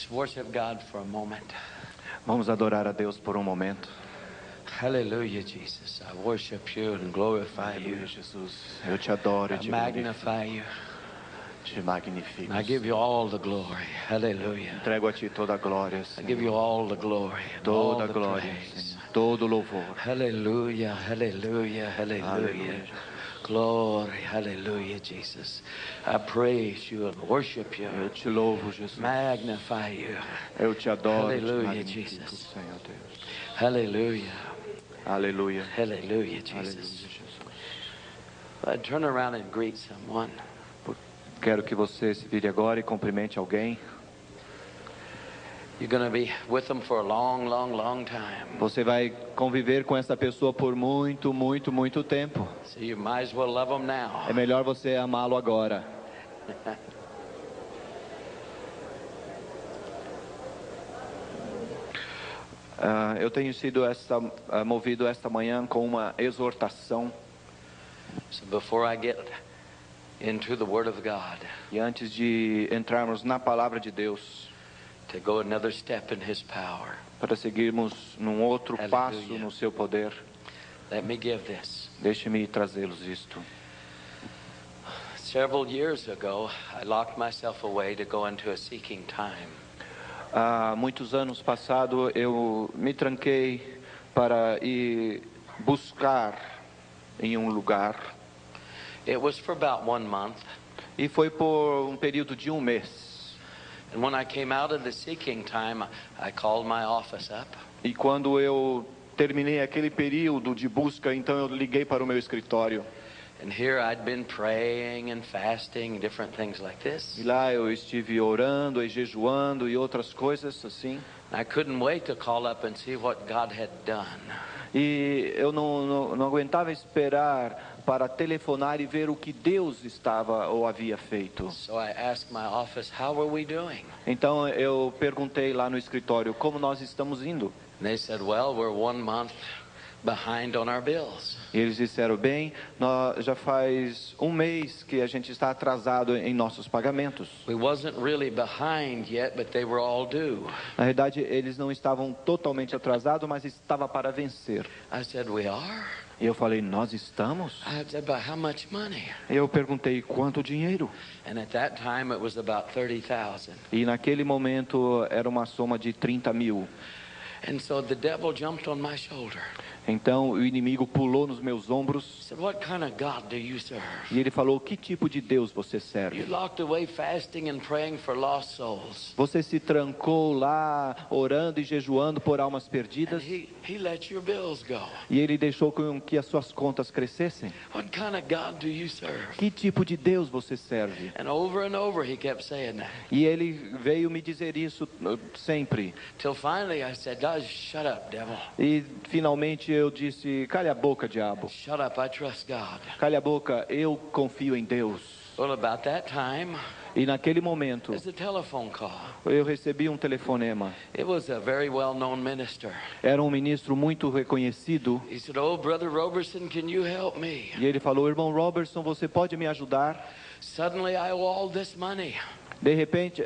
Let's worship God for a moment. Vamos adorar a Deus por um momento. Hallelujah, Jesus. I worship you and glorify you. Aleluia, Jesus. Eu te adoro e I te magnify you. te magnifico. I give you all the glory. Hallelujah. Entrego a ti toda a glória, I give you Senhor. all the glory and all Toda a the glória, praise. Senhor. Todo o louvor. Hallelujah, hallelujah, hallelujah. Aleluia. Glory, hallelujah, Jesus. I praise you and worship you. Eu te louvo, Jesus. Magnify you. Eu te adoro e te Hallelujah, magnifico, Jesus. Senhor Deus. Hallelujah, Aleluia. hallelujah, Aleluia, Jesus. Jesus. I'd turn around and greet someone. Quero que você se vire agora e cumprimente alguém. You're going to be with them for a long, long, long time. Você vai conviver com essa pessoa por muito, muito, muito tempo. So you might as well love them now. É melhor você amá-lo agora. Eu tenho sido movido esta manhã com uma exortação. So before I get into the Word of God, E antes de entrarmos na palavra de Deus, to go another step in His power, para seguirmos num outro Aleluia. passo no seu poder, let me give this. deixe-me trazê-los isto. Several years ago, I locked myself away to go into a seeking time. Há muitos anos passados eu me tranquei para ir buscar em um lugar. It was for about 1 month. E foi por um período de um mês. And when I came out of the seeking time, I called my office up. E quando eu terminei aquele período de busca, então eu liguei para o meu escritório. And here I'd been praying and fasting, different things like this. E lá eu estive orando e jejuando e outras coisas assim. I couldn't wait to call up and see what God had done. E eu não aguentava esperar para telefonar e ver o que Deus estava ou havia feito. So I asked my office, how are we doing? Então eu perguntei lá no escritório como nós estamos indo. And they said, well, we're 1 month behind on our bills. E eles disseram, bem, já faz um mês que a gente está atrasado em nossos pagamentos. We wasn't really behind yet, but they were all due. Na verdade, eles não estavam totalmente atrasados, mas estava para vencer. I said, we are? E eu falei, nós estamos? I said, but how much money? Eu perguntei, quanto dinheiro? And at that time it was about 30,000. E naquele momento era uma soma de 30 mil. And so the devil jumped on my shoulder. Então o inimigo pulou nos meus He ombros said, what kind of God do you serve? e ele falou, que tipo de Deus você You serve? locked away fasting and praying for lost souls. Você se trancou lá orando e jejuando por almas And perdidas he let your bills go. e ele deixou com que as suas contas crescessem? What kind of God do you serve? Que tipo de Deus você serve? And over he kept saying that. E ele veio me dizer isso sempre. Till finally I said, God, shut up, devil. E finalmente eu disse, calha a boca, diabo. Shut up, I trust God. Calha a boca, eu confio em Deus. Well, about that time, E naquele momento, there's a telephone call. eu recebi um telefonema. It was a very well-known minister. Era um ministro muito reconhecido. He said, oh, Brother Robertson, can you help me? E ele falou, irmão Robertson, você pode me ajudar? Suddenly I owe all this money. De repente,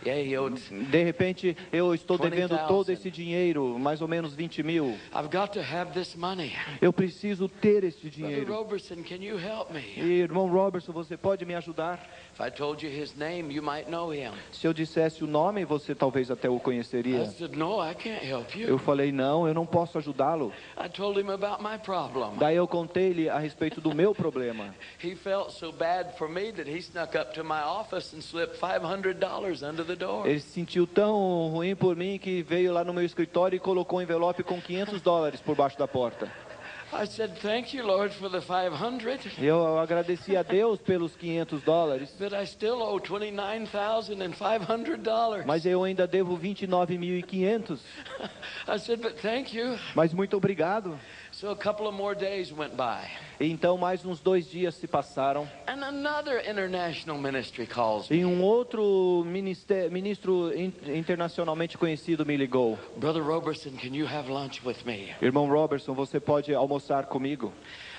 Yeah, he owed. de repente eu estou devendo 20,000. todo esse dinheiro, mais ou menos 20 mil. I've got to have this money. Eu preciso ter esse Brother dinheiro. Robertson, can you help me? E, irmão Robertson, você pode me ajudar? If I told you his name, you might know him. Se eu dissesse o nome, você talvez até o I conheceria. said, no, I can't help you. Eu falei, não, eu não posso ajudá-lo. I told him about my problem. Daí eu contei-lhe a respeito do meu problema. He felt so bad for me that he snuck up to my office and slipped $500 under the door. Ele se sentiu tão ruim por mim que veio lá no meu escritório e colocou um envelope com $500 por baixo da porta. I said, thank you, Lord, for the 500, Eu agradeci a Deus pelos $500, but I still owe $29,500. mas eu ainda devo 29.500. I said, but thank you. Mas muito obrigado. So a couple of more days went by, E então mais uns 2 dias se passaram and another international ministry calls me. e um outro ministro internacionalmente conhecido me ligou. Brother Robertson, can you have lunch with me? Irmão Robertson, você pode almoçar almoçar comigo?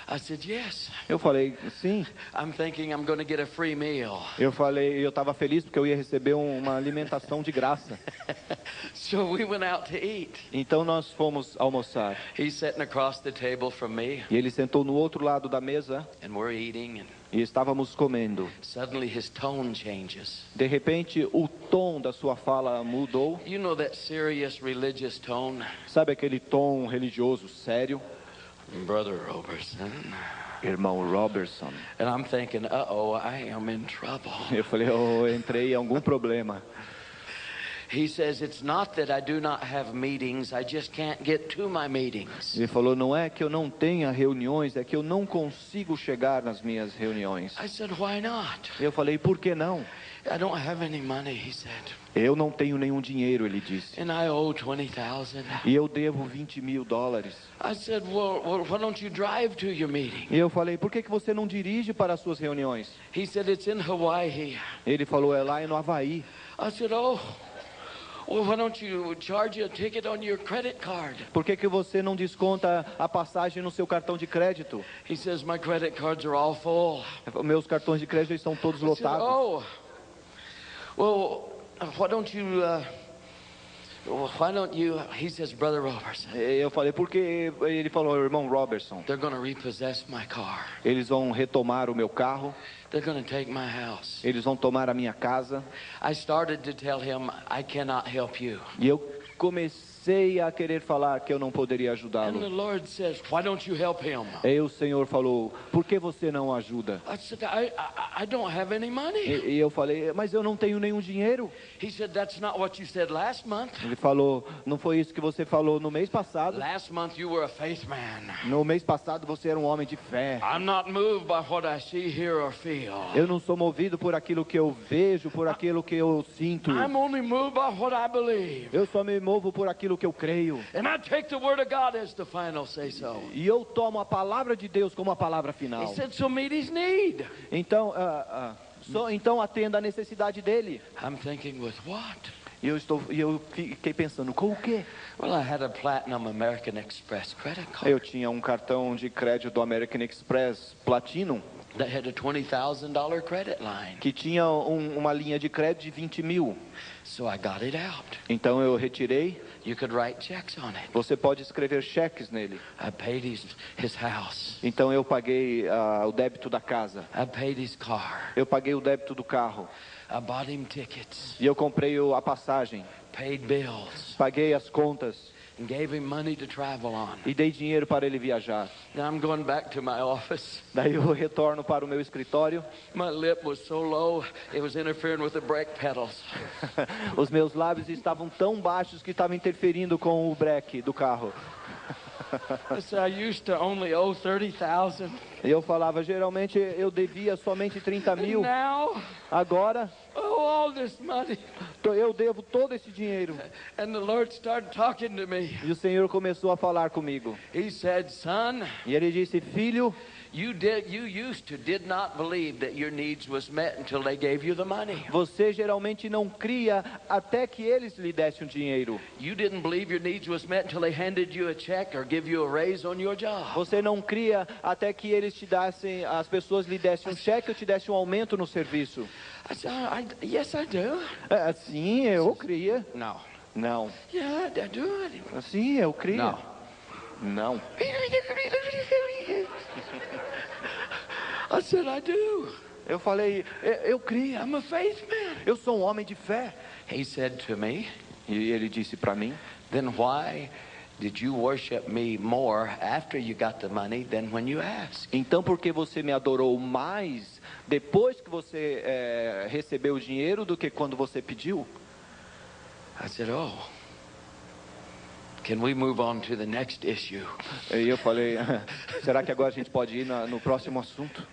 I said, yes. Eu falei, sim. I'm thinking I'm going to get a free meal. Eu estava feliz porque eu ia receber uma alimentação de graça. So we went out to eat. Então nós fomos almoçar. He's sitting across the table from me, E ele sentou no outro lado da mesa and we're eating, and e estávamos comendo. suddenly his tone changes. De repente, o tom da sua fala mudou. You know that serious religious tone? Sabe aquele tom religioso sério? Brother Robertson. Irmão Robertson. And I'm thinking, uh-oh, I am in trouble. Eu falei, eu entrei em algum problema. He says, it's not that I do not have meetings, I just can't get to my meetings. Ele falou, não é que eu não tenha reuniões, é que eu não consigo chegar nas minhas reuniões. I said, why not? Eu falei, por que não? I don't have any money, he said. Eu não tenho nenhum dinheiro, ele disse. And I owe 20,000. E eu devo $20.000. I said, well, why don't you drive to your meeting? E eu falei, por que você não dirige para as suas reuniões? He said, it's in Hawaii. Ele falou, é lá no Havaí. I said, oh, well, why don't you charge a ticket on your credit card? Por que você não desconta a passagem no seu cartão de crédito? He says, my credit cards are all full. Meus cartões de crédito estão todos I said, lotados. oh, well, why don't you, he says, Brother Robertson, Eu falei, porque ele falou, irmão Robertson, they're going to repossess my car. eles vão retomar o meu carro, They're going to take my house. eles vão tomar a minha casa. I started to tell him, I cannot help you. E eu comecei a querer falar que eu não poderia And the ajudá-lo. Lord says, why don't you help him? Aí o Senhor falou, por que você não ajuda? I said, I don't have any money. E eu falei, mas eu não tenho nenhum dinheiro. He said, that's not what you said last month. Ele falou, não foi isso que você falou no mês passado. Last month you were a faith man. No mês passado você era um homem de fé. I'm not moved by what I see, hear, or feel. Eu não sou movido por aquilo que eu vejo, por aquilo que eu sinto. I'm only moved by what I believe. Eu só me movo por aquilo que eu creio. And I take the word of God as the final say so. E eu tomo a palavra de Deus como a palavra He final. said, so meet his need. Então, então atenda a necessidade dele. I'm thinking, with what? E eu fiquei pensando, com o quê? Well, I had a platinum American Express credit card Eu tinha um cartão de crédito do American Express Platinum, that had a $20,000 credit line. que tinha uma linha de crédito de 20 mil. So I got it out. Então eu retirei. You could write checks on it. Você pode escrever cheques nele. I paid his house. Então eu paguei o débito da casa. I paid his car. Eu paguei o débito do carro. I bought him tickets. E eu comprei a passagem. Paid bills. Paguei as contas. And gave him money to travel on. E dei dinheiro para ele viajar. Now I'm going back to my office. Daí eu retorno para o meu escritório. My lip was so low, it was interfering with the brake pedals. Os meus lábios estavam tão baixos que estavam interferindo com o breque do carro. I said, I used to only owe 30,000. E eu falava, geralmente eu devia somente 30 mil. Now, Agora oh, all this money. eu devo todo esse dinheiro. And the Lord started talking to me. E o Senhor começou a falar comigo. He said, son, E ele disse, filho, you did not believe that your needs was met until they gave you the money. você geralmente não cria até que eles lhe dessem o dinheiro. You didn't believe your needs was met until they handed you a check or give you a raise on your job. Você não cria até que eles te dessem, as pessoas lhe dessem um cheque ou te dessem um aumento no serviço. I said, yes, I do. Sim, eu cria. No. Não. Yeah, I do. Sim, eu cria. Não. Não. I said, I do. Eu falei, eu cria. I'm a faith man. Eu sou um homem de fé. He said to me, E ele disse para mim, then why did you worship me more after you got the money than when you asked? então por que você me adorou mais depois que você recebeu o dinheiro do que quando você pediu? I said, oh, can we move on to the next issue? E eu falei, será que agora a gente pode ir no próximo assunto?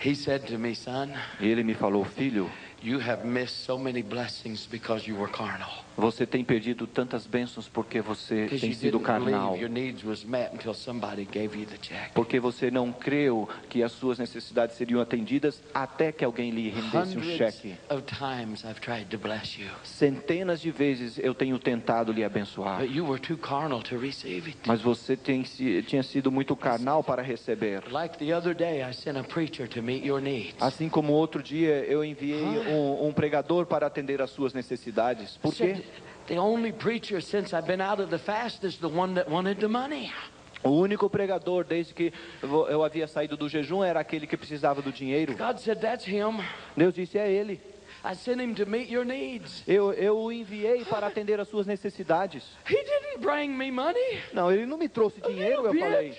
He said to me, son, E ele me falou, filho, you have missed so many blessings because you were carnal. Você tem perdido tantas bênçãos porque você Because tem you sido didn't carnal. believe your needs was met until somebody gave you the check. Porque você não creu que as suas necessidades seriam atendidas até que alguém lhe rendesse um Hundreds cheque. of times I've tried to bless you, Centenas de vezes eu tenho tentado lhe abençoar. but you were too carnal to receive it. Mas você tinha sido muito carnal para receber. Like the other day, I sent a preacher to meet your needs. Assim como outro dia eu enviei um pregador para atender às suas necessidades. Por quê? The only preacher since I've been out of the fast is the one that wanted the money. O único pregador desde que eu havia saído do jejum era aquele que precisava do dinheiro. God said, that's him. Deus disse, é ele. I sent him to meet your needs. Eu o enviei para atender às suas necessidades. He didn't bring me money. Não, ele não me trouxe dinheiro, eu falei.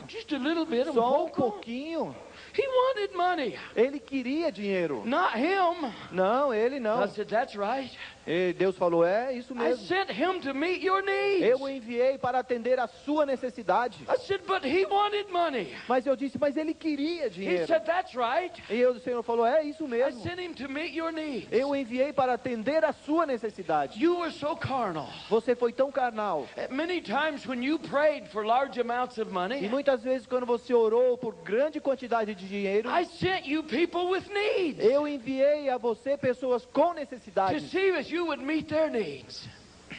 Just a little bit. Só um pouquinho. He wanted money. Ele queria dinheiro. Not him. Não, ele não. I said, that's right. E Deus falou, é isso I mesmo. sent him to meet your needs. Eu o enviei para atender a sua necessidade. I said, but he wanted money. Mas eu disse, mas ele queria He dinheiro. said, that's right. E o Senhor falou, é isso I mesmo. sent him to meet your needs. Eu o enviei para atender a sua necessidade. You were so carnal. Você foi tão carnal. Many times when you prayed for large amounts of E money, muitas vezes quando você orou por grande quantidade de dinheiro, I sent you people with needs eu enviei a você pessoas com to necessidades. see if you would meet their needs.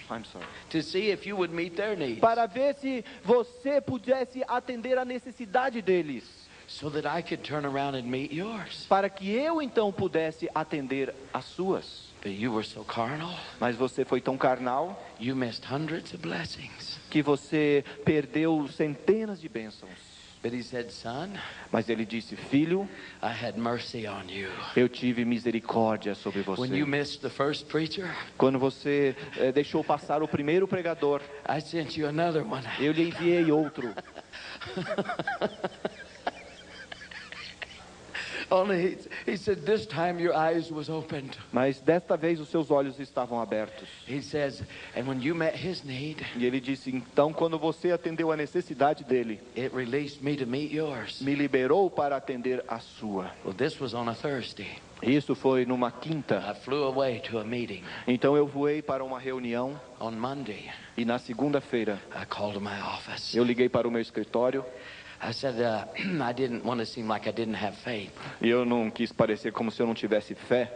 I'm sorry. To see if you would meet their needs. Para ver se você pudesse atender a necessidade deles. So that I could turn around and meet yours. Para que eu então pudesse atender as suas. But you were so carnal, Mas você foi tão carnal you missed hundreds of blessings. que você perdeu centenas de bênçãos. But he said, son, Mas ele disse, filho, I had mercy on you. eu tive misericórdia sobre When you você. missed the first preacher, Quando você deixou passar o primeiro pregador, I sent you another one. eu lhe enviei outro. Only he said, this time your eyes was opened. Mas desta vez os seus olhos estavam abertos. He says, and when you met his need, E ele disse, então quando você atendeu a necessidade dele, it released me to meet yours. me liberou para atender a sua. Well, this was on a Thursday. Isso foi numa quinta. I flew away to a meeting. Então eu voei para uma reunião On Monday, e na segunda-feira I called my office. eu liguei para o meu escritório I said, I didn't want to seem like I didn't have faith. e eu não quis parecer como se eu não tivesse fé.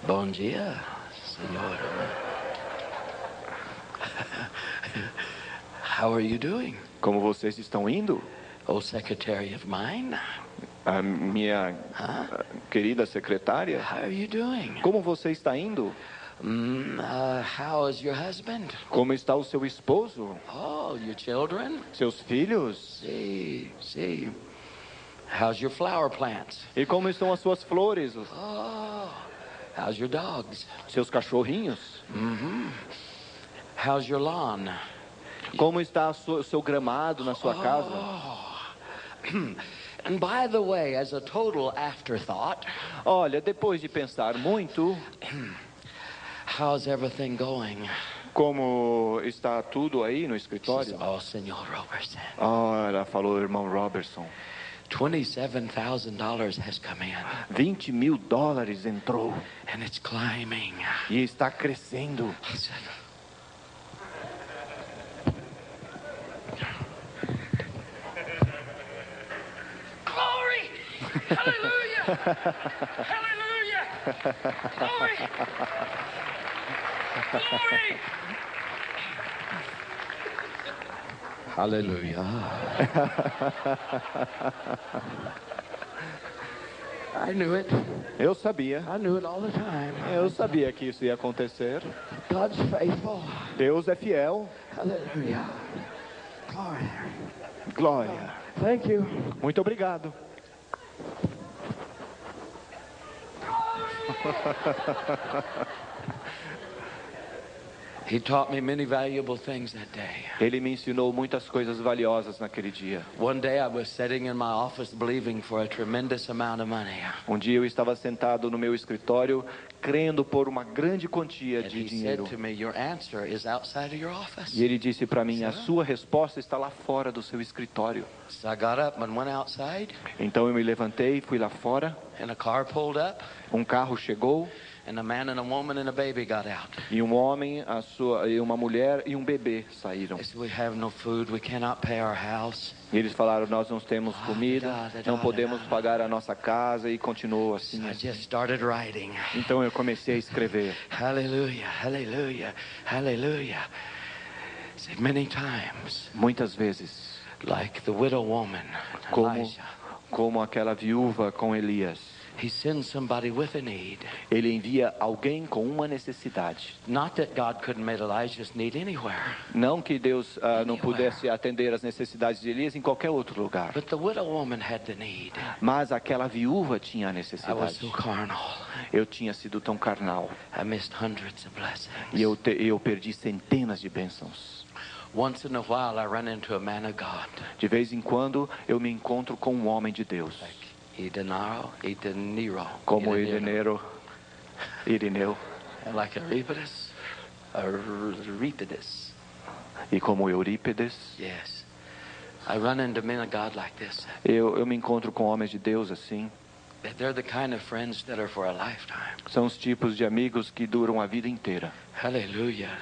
Bom dia, senhor. How are you doing? Como vocês estão indo? Oh, secretary of mine. A minha querida secretária, How are you doing? como você está indo? How is your husband? Como está o seu esposo? Oh, your children? Seus filhos? See. How's your flower plants? E como estão as suas flores? Oh, how's your dogs? Seus cachorrinhos? How's your lawn? Como está o seu gramado na sua casa? And by the way, as a total afterthought, Olha, depois de pensar muito, how's everything going? como está tudo aí no She said, escritório? oh, Senor Robertson, Ora, falou o irmão Robertson. $27,000 has come in, $20 mil entrou and it's climbing. e está crescendo. I said, glory! Hallelujah! Hallelujah! Glory! Glory! Hallelujah. I knew it. Eu sabia. I knew it all the time. Eu sabia que isso ia acontecer. God's faithful. Deus é fiel. Hallelujah. Glory. Glória. Thank you. Muito obrigado. He taught me many valuable things that day. Ele me ensinou muitas coisas valiosas naquele dia. One day I was sitting in my office believing for a tremendous amount of money. Um dia eu estava sentado no meu escritório, crendo por uma grande quantia And de he dinheiro. said to me, your answer is outside of your office. E ele disse para mim, a sua resposta está lá fora do seu escritório. So I got up and went outside, Então eu me levantei, fui lá fora, and a car pulled up, um carro chegou, and a man and a woman and a baby got out. e um homem, e uma mulher e um bebê saíram. They said, we have no food, we cannot pay our house. E eles falaram, nós não temos comida, não podemos pagar a nossa casa, e continuou So assim. I just started writing. Então eu comecei a escrever. Hallelujah, hallelujah, hallelujah. Said many times, Muitas vezes, like the widow woman, Elijah. como aquela viúva com Elias. He sends somebody with a need. Ele envia alguém com uma necessidade. Not that God couldn't meet Elijah's need anywhere. Não que Deus não pudesse atender as necessidades de Elias em qualquer outro lugar. But the widow woman had the need. Mas aquela viúva tinha a I was necessidade. so carnal. Eu tinha sido tão carnal. I missed hundreds of blessings. E eu perdi centenas de bênçãos. Once in a while I run into a man of God. De vez em quando eu me encontro com um homem de Deus. Como Irineu. Like Euripides. E como Eurípides. Yes. I run into men of God like this. Eu me encontro com homens de Deus assim. They're the kind of friends that are for a lifetime. São os tipos de amigos que duram a vida inteira. Hallelujah.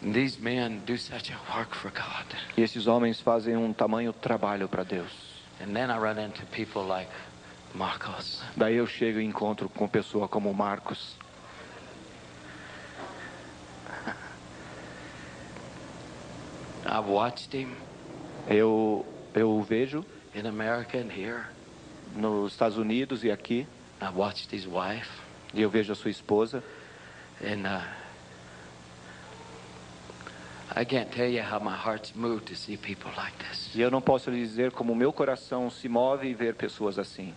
And these men do such a work for God. E esses homens fazem um tamanho trabalho para Deus. And then I run into people like Marcos. Daí eu chego e encontro com pessoa como Marcos. I've watched him Eu o vejo in America and here. nos Estados Unidos e aqui. I've watched his wife. E eu vejo a sua esposa. And I can't tell you how my heart's moved to see people like this. E eu não posso lhe dizer como o meu coração se move em ver pessoas assim.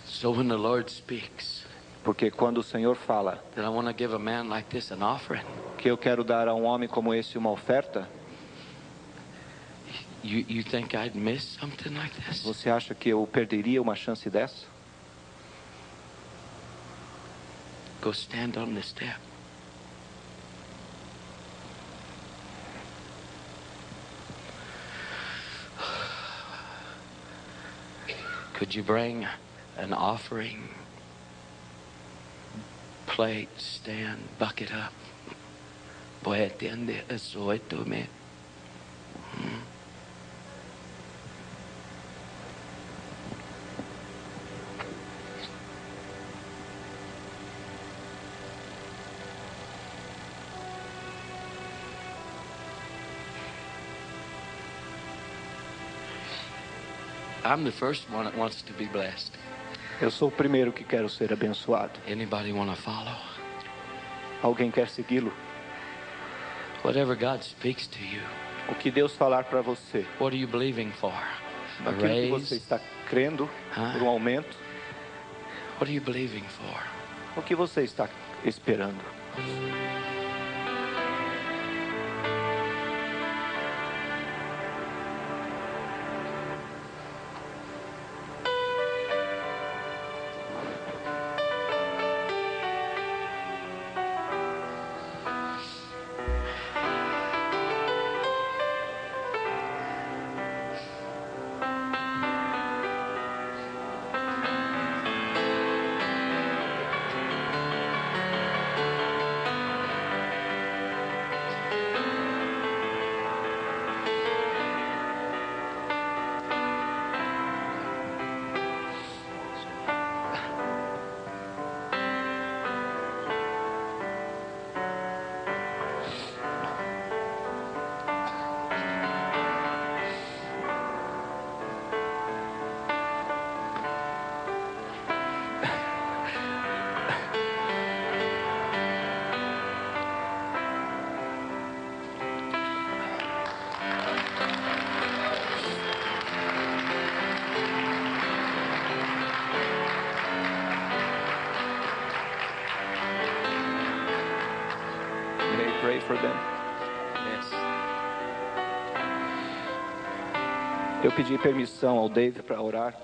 So when the Lord speaks, Porque quando o Senhor fala that I want to give a man like this an offering, que eu quero dar a um homem como esse uma oferta, you think I'd miss something like this? você acha que eu perderia uma chance dessa? Go stand on the step. Could you bring an offering, plate, stand, bucket up? Puede atiende eso esto me. I'm the first one that wants to be blessed. Eu sou o primeiro que quero ser abençoado. Anybody want to follow? Alguém quer segui-lo? Whatever God speaks to you, O que Deus falar para você, what are you believing for? A aquilo que você raise? está crendo por um aumento, What are you believing for? o que você está esperando? may pray for them. Yes. Eu pedi permissão ao Dave para orar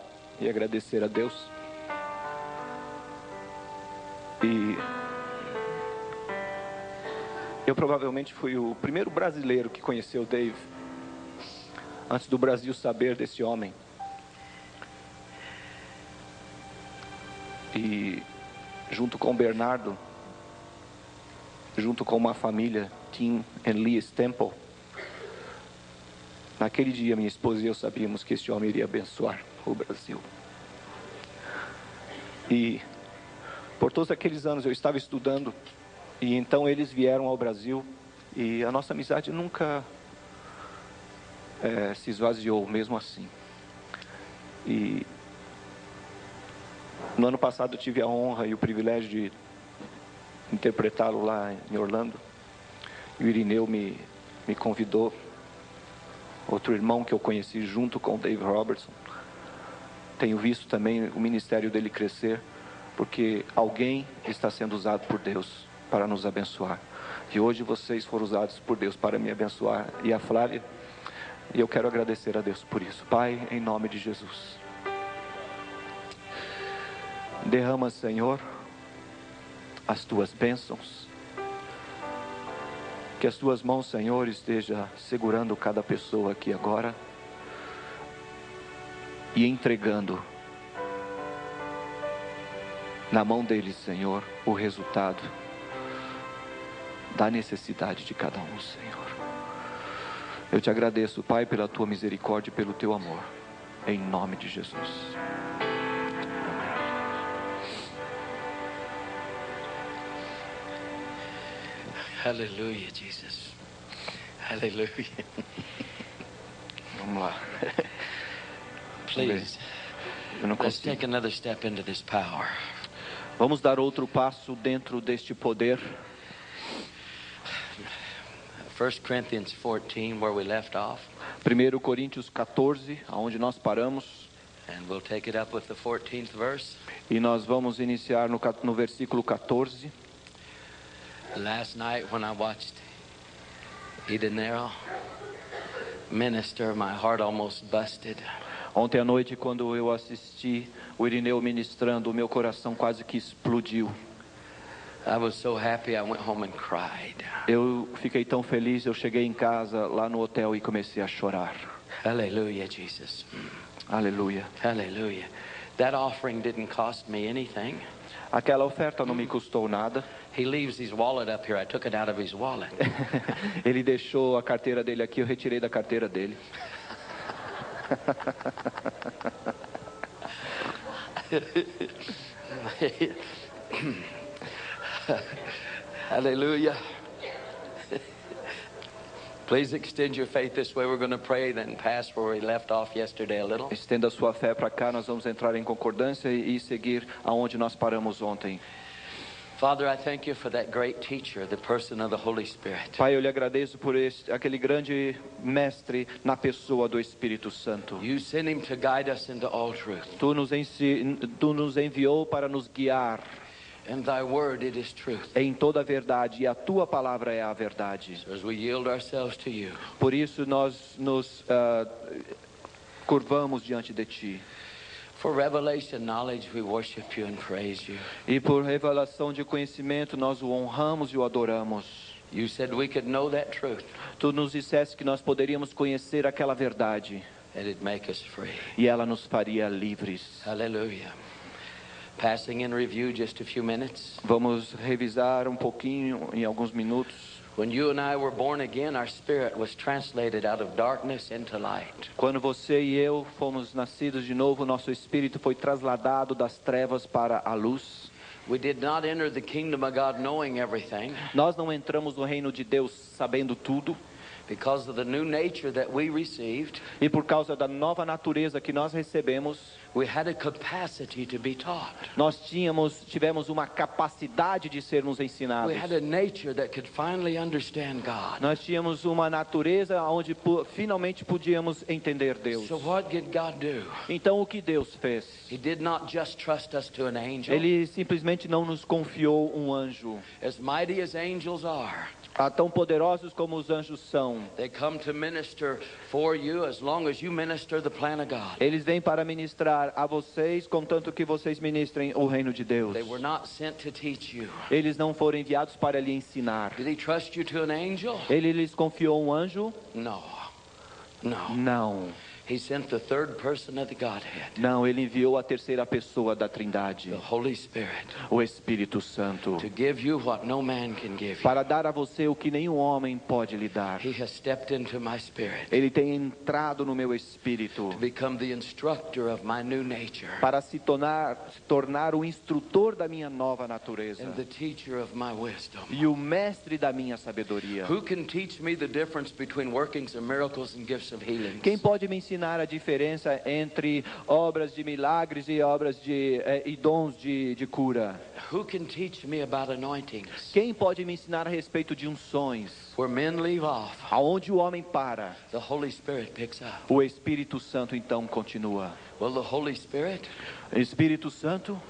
e agradecer a Deus. E eu provavelmente fui o primeiro brasileiro que conheceu o Dave antes do Brasil saber desse homem. E junto com o Bernardo, junto com uma família, Tim e Lee Stemple, naquele dia minha esposa e eu sabíamos que esse homem iria abençoar o Brasil. E por todos aqueles anos eu estava estudando, e então eles vieram ao Brasil, e a nossa amizade nunca se esvaziou, mesmo assim. E no ano passado eu tive a honra e o privilégio de interpretá-lo lá em Orlando. E o Irineu me convidou, outro irmão que eu conheci junto com o Dave Robertson. Tenho visto também o ministério dele crescer, porque alguém está sendo usado por Deus para nos abençoar. E hoje vocês foram usados por Deus para me abençoar, e a Flávia, e eu quero agradecer a Deus por isso. Pai, em nome de Jesus, derrama, Senhor, as tuas bênçãos, que as tuas mãos, Senhor, esteja segurando cada pessoa aqui agora e entregando na mão deles, Senhor, o resultado da necessidade de cada um, Senhor. Eu te agradeço, Pai, pela tua misericórdia e pelo teu amor, em nome de Jesus. Hallelujah, Jesus. Hallelujah. Vamos lá. Please, Eu não let's consigo. take another step into this power. Vamos dar outro passo dentro deste poder. 1 Corinthians 14, where we left off. 1 Coríntios 14, aonde nós paramos. And we'll take it up with the 14th verse. E nós vamos iniciar no versículo 14. Last night when I watched Edenero minister, my heart almost busted. Ontem à noite, quando eu assisti o Irineu ministrando, o meu coração quase que explodiu. I was so happy I went home and cried. Eu fiquei tão feliz, eu cheguei em casa lá no hotel e comecei a chorar. Hallelujah, Jesus. Aleluia. Hallelujah. That offering didn't cost me anything. Aquela oferta não me custou nada. He leaves his wallet up here. I took it out of his wallet. Ele deixou a carteira dele aqui, eu retirei da carteira dele. Hallelujah. Please extend your faith this way. We're going to pray, then pass where we left off yesterday a little. Estenda sua fé para cá, nós vamos entrar em concordância e seguir aonde nós paramos ontem. Father, I thank you for that great teacher, the person of the Holy Spirit. Pai, eu lhe agradeço por aquele grande mestre na pessoa do Espírito Santo. You sent him to guide us into all truth. Tu nos enviou para nos guiar And thy word, it is truth. em toda a verdade, e a tua palavra é a verdade. So as we yield ourselves to you, Por isso nós nos curvamos diante de ti. for revelation knowledge, we worship you and praise you. E por revelação de conhecimento nós o honramos e o adoramos. You said we could know that truth, Tu nos disseste que nós poderíamos conhecer aquela verdade and it'd make us free. e ela nos faria livres. Hallelujah. Passing in review just a few minutes. Vamos revisar um pouquinho em alguns minutos. When you and I were born again, our spirit was translated out of darkness into light. Quando você e eu fomos nascidos de novo, nosso espírito foi trasladado das trevas para a luz. We did not enter the kingdom of God knowing everything. Nós não entramos no reino de Deus sabendo tudo. Because of the new nature that we received, E por causa da nova natureza que nós recebemos, we had a capacity to be taught. nós tivemos uma capacidade de sermos ensinados. We had a nature that could finally understand God. Nós tínhamos uma natureza onde finalmente podíamos entender Deus. So what did God do? Então o que Deus fez? He did not just trust us to an angel. Ele simplesmente não nos confiou um anjo. As mighty as angels are, tão poderosos como os anjos são. They come to minister for you as long as you minister the plan of God. Eles vêm para ministrar a vocês, contanto que vocês ministrem o reino de Deus. They were not sent to teach you. Eles não foram enviados para lhe ensinar. Did he trust you to an angel? Ele lhes confiou um anjo? No. No. Não. He sent the third person of the Godhead. Não, ele enviou a terceira pessoa da Trindade, The Holy Spirit. o Espírito Santo, To give you what no man can give you. para dar a você o que nenhum homem pode lhe dar. He has stepped into my spirit. Ele tem entrado no meu espírito To become the instructor of my new nature. para se tornar o instrutor da minha nova natureza And the teacher of my wisdom. e o mestre da minha sabedoria. Who can teach me the difference between workings of miracles and gifts of healing? Quem pode me ensinar a diferença entre obras de milagres e obras e dons de cura? Who can teach me about anointings? Quem pode me ensinar a respeito de unções? Where men leave off, Aonde o homem para, the Holy Spirit picks up. o Espírito Santo então continua. Well, the Holy Spirit, Espírito Santo,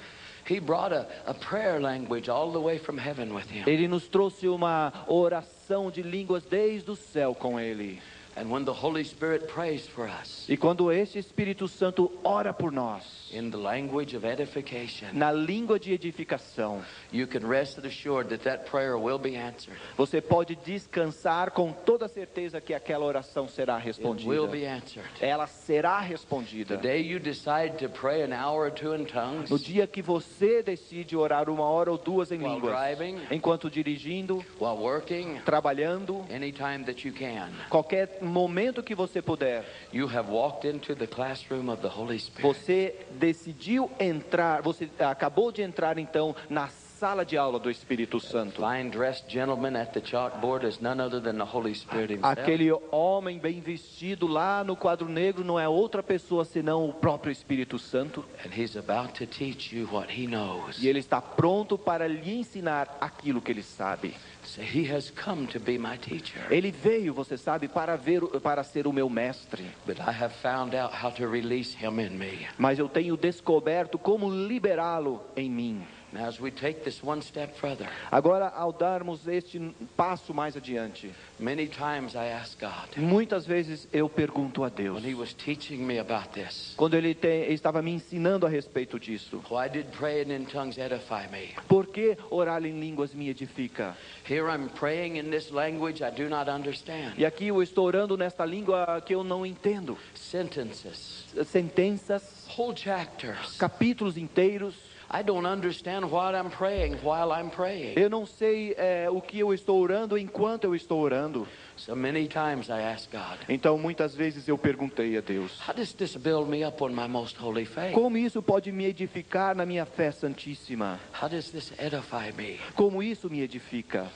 He brought a prayer language all the way from heaven with Him. ele nos trouxe uma oração de línguas desde o céu com ele. And when the Holy Spirit prays for us, E quando esse Espírito Santo ora por nós, in the language of edification, na língua de edificação, you can rest assured that that prayer will be answered. você pode descansar com toda certeza que aquela oração será It respondida. will be answered. Ela será respondida. The day you decide to pray an hour or two in tongues, No dia que você decide orar 1 hora ou 2 em While línguas, driving, enquanto dirigindo, while working, trabalhando, anytime that you can, qualquer momento que você puder, you have walked into the classroom of the Holy Spirit. você decidiu entrar, você acabou de entrar então na sala de aula do Espírito Santo. Fine dressed gentleman at the chalkboard is none other than the Holy Spirit himself. Aquele homem bem vestido lá no quadro negro não é outra pessoa senão o próprio Espírito Santo. And he's about to teach you what he knows. E ele está pronto para lhe ensinar aquilo que ele sabe. So he has come to be my teacher. Ele veio, você sabe, para ser o meu mestre. But I have found out how to release him in me. Mas eu tenho descoberto como liberá-lo em mim. Now as we take this one step further, Agora, ao darmos este passo mais adiante, many times I ask God, muitas vezes eu pergunto a Deus, when he was teaching me about this, quando ele estava me ensinando a respeito disso, why did praying in tongues edify me? por que orar em línguas me edifica? Here I'm praying in this language I do not understand. E aqui eu estou orando nesta língua que eu não entendo. Sentences, Sentenças, whole chapters. capítulos inteiros. I don't understand what I'm praying while I'm praying. Eu não sei o que eu estou orando enquanto eu estou orando. So many times I ask God, Então muitas vezes eu perguntei a Deus, how does this build me up on my most holy faith? como isso pode me edificar na minha fé santíssima? How does this edify me? Como isso me edifica?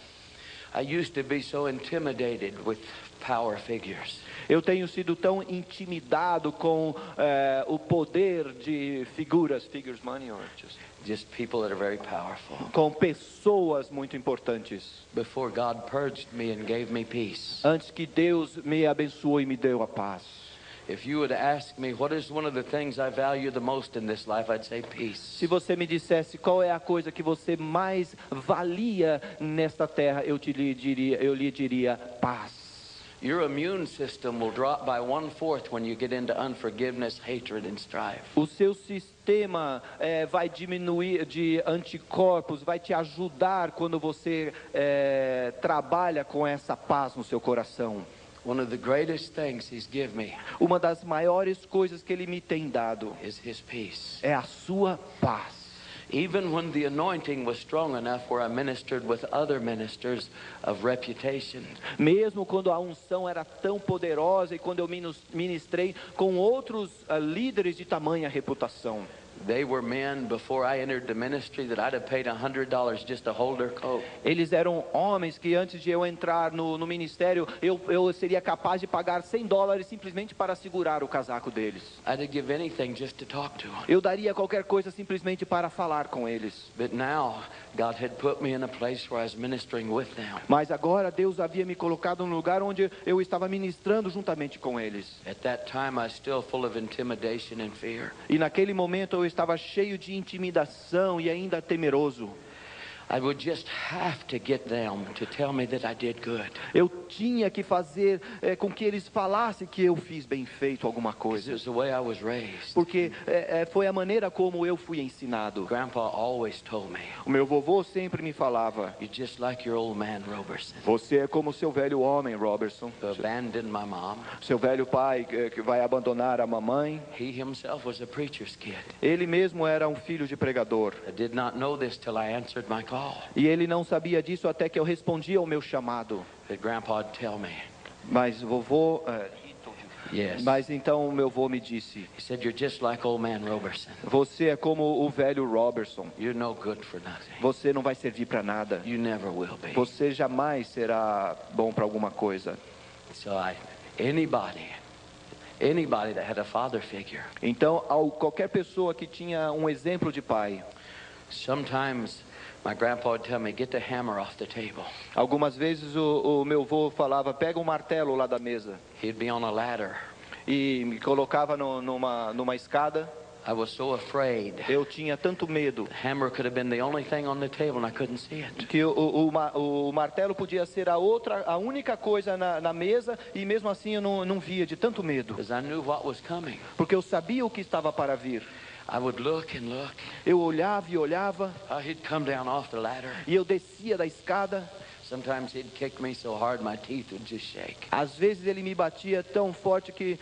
I used to be so intimidated with power figures. Eu tenho sido tão intimidado com o poder de figures money or Just people that are very powerful. com pessoas muito importantes. Before God purged me and gave me peace. Antes que Deus me abençoe e me deu a paz. If you would ask me what is one of the things I value the most in this life, I'd say peace. Se você me dissesse qual é a coisa que você mais valia nesta terra, eu lhe diria paz. Your immune system will drop by 1/4 when you get into unforgiveness, hatred, and strife. O seu sistema vai diminuir de anticorpos, vai te ajudar quando você trabalha com essa paz no seu coração. One of the greatest things He's given me Uma das maiores coisas que Ele me tem dado is His peace. é a sua paz. Even when the anointing was strong enough where I ministered with other ministers of reputation, Mesmo quando a unção era tão poderosa e quando eu ministrei com outros líderes de tamanha reputação. they were men before I entered the ministry that I'd have paid $100 just to hold their coat. Eles eram homens que antes de eu entrar no ministério, eu seria capaz de pagar $100 simplesmente para segurar o casaco deles. I'd give anything just to talk to them. Eu daria qualquer coisa simplesmente para falar com eles. But now, God had put me in a place where I was ministering with them. Mas agora Deus havia me colocado num lugar onde eu estava ministrando juntamente com eles. At that time, I was still full of intimidation and fear. E naquele momento eu estava cheio de intimidação e ainda temeroso. I would just have to get them to tell me that I did good. Eu tinha que fazer com que eles falassem que eu fiz bem feito alguma 'Cause coisa. it was the way I was raised. Porque foi a maneira como eu fui ensinado. Grandpa always told me, O meu vovô sempre me falava: "You're just like your old man Robertson, você é como seu velho homem, Robertson. who abandoned my mom. Seu velho pai que vai abandonar a mamãe. He himself was a preacher's kid. Ele mesmo era um filho de pregador. I did not know this till I answered my call. E ele não sabia disso até que eu respondia ao meu chamado. But Grandpa would tell me, Mas vovô... yes. Mas então o meu avô me disse: He said, "You're just like old man Robertson. você é como o velho Robertson. You're no good for nothing. Você não vai servir para nada. You never will be." Você jamais será bom para alguma coisa. So anybody that had a father figure, Então, qualquer pessoa que tinha um exemplo de pai, sometimes my grandpa would tell me, "Get the hammer off the table." algumas vezes o meu avô falava: pega um martelo lá da mesa. He'd be on a ladder. E me colocava numa escada. I was so afraid. Eu tinha tanto medo The hammer could have been the only thing on the table and I couldn't see it. que o martelo podia ser a única coisa na mesa, e mesmo assim eu não via, de tanto medo. Because I knew what was coming. Porque eu sabia o que estava para vir. I would look and look. Eu olhava e olhava, He'd come down off the ladder. e eu descia da escada. Sometimes he'd kick me so hard my teeth would just shake. Às vezes ele me batia tão forte que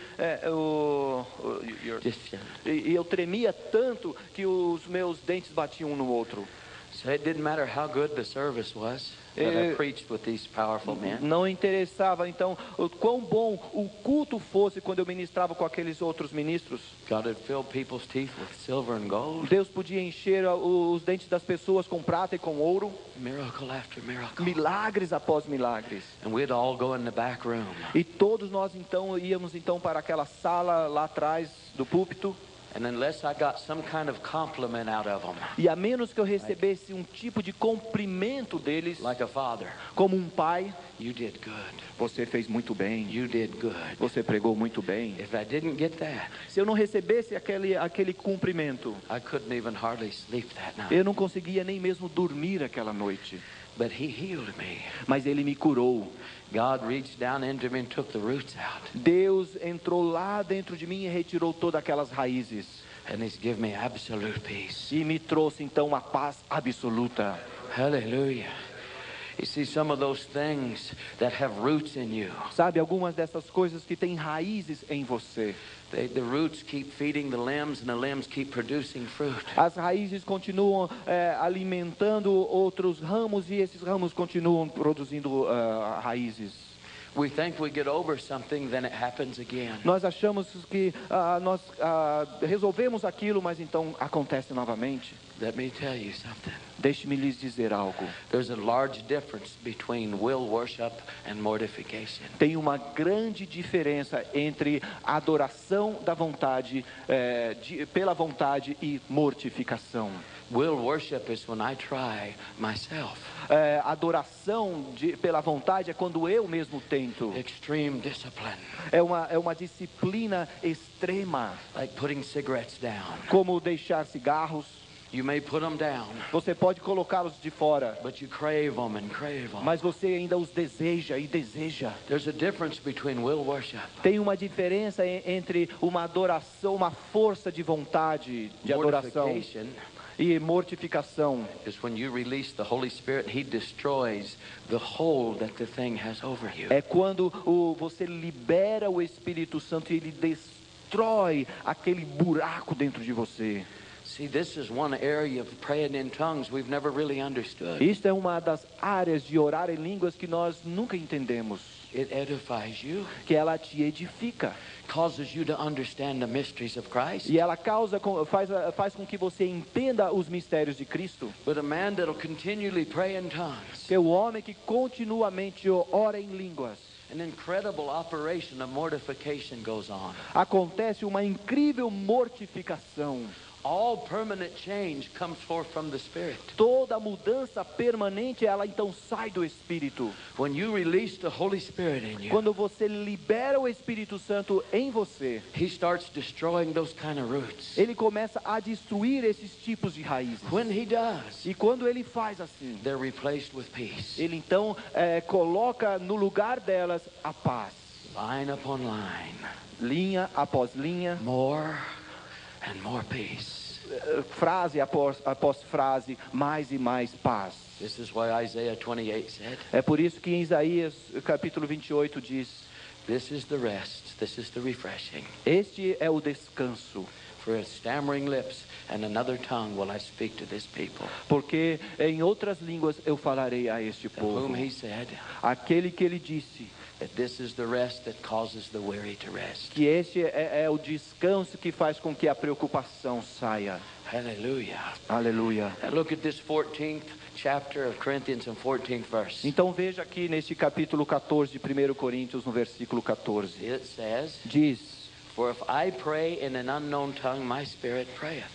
e eu tremia tanto que os meus dentes batiam um no outro. So it didn't matter how good the service was that I preached with these powerful men. Não interessava então o quão bom o culto fosse quando eu ministrava com aqueles outros ministros. God would fill people's teeth with silver and gold. Deus podia encher os dentes das pessoas com prata e com ouro. Miracle after miracle. Milagres após milagres. And we'd all go in the back room. E todos nós então íamos para aquela sala lá atrás do púlpito. And unless I got some kind of compliment out of them, E a menos que eu recebesse um tipo de cumprimento deles, like a father, como um pai: you did good. você fez muito bem, You did good. você pregou muito bem. If I didn't get that, Se eu não recebesse aquele cumprimento, I couldn't even hardly sleep that night. eu não conseguia nem mesmo dormir aquela noite. But he healed me. Mas ele me curou. God reached down into me and took the roots out. Deus entrou lá dentro de mim e retirou todas aquelas raízes. And he's given me absolute peace. E me trouxe então uma paz absoluta. Hallelujah. You see, some of those things that have roots in you, Sabe, algumas dessas coisas que têm raízes em você. the roots keep feeding the limbs and the limbs keep producing fruit. As raízes continuam alimentando outros ramos, e esses ramos continuam produzindo raízes. We think we get over something, then it happens again. Nós achamos que nós resolvemos aquilo, mas então acontece novamente. Let me tell you something. Deixe-me lhes dizer algo. There's a large difference between will worship and mortification. Tem uma grande diferença entre adoração da vontade, pela vontade, e mortificação. Will worship is when I try myself. Adoração pela vontade é quando eu mesmo tento. Extreme discipline. É uma disciplina extrema. Like putting cigarettes down. Como deixar cigarros. You may put them down, Você pode colocá-los de fora, but you crave them and crave them. mas você ainda os deseja e deseja. There's a difference between will worship. Tem uma diferença entre uma adoração, uma força de vontade de adoração, Mortification e mortificação. is when you release the Holy Spirit, He destroys the hold that the thing has over you. É quando você libera o Espírito Santo e ele destrói aquele buraco dentro de você. See, this is one area of praying in tongues we've never really understood. Isto é uma das áreas de orar em línguas que nós nunca entendemos. It edifies you, Que ela te edifica. causes you to understand the mysteries of Christ. E ela faz com que você entenda os mistérios de Cristo. But a man that'll continually pray in tongues, Que o homem que continuamente ora em línguas, an incredible operation of mortification goes on. acontece uma incrível mortificação. All permanent change comes forth from the Spirit. Toda mudança permanente, ela então sai do Espírito. When you release the Holy Spirit in you, Quando você libera o Espírito Santo em você, He starts destroying those kind of roots. ele começa a destruir esses tipos de raízes. When He does, E quando ele faz assim, they're replaced with peace. ele então coloca no lugar delas a paz. Line upon line, Linha após linha, more and more peace. frase após frase, mais e mais paz. This is why Isaiah 28 said, É por isso que em Isaías capítulo 28 diz: this is the rest, this is the refreshing. este é o descanso, For with stammering lips and another tongue will I speak to this people. porque em outras línguas eu falarei a este Of povo. whom He said, Aquele que ele disse that this is the rest that causes the weary to rest. que este é o descanso que faz com que a preocupação saia. Hallelujah. Aleluia. Now look at this 14th chapter of Corinthians and 14th verse. Então veja aqui neste capítulo 14 de 1 Coríntios, no versículo 14. It says, Diz: for if I pray in an unknown tongue, my spirit prayeth.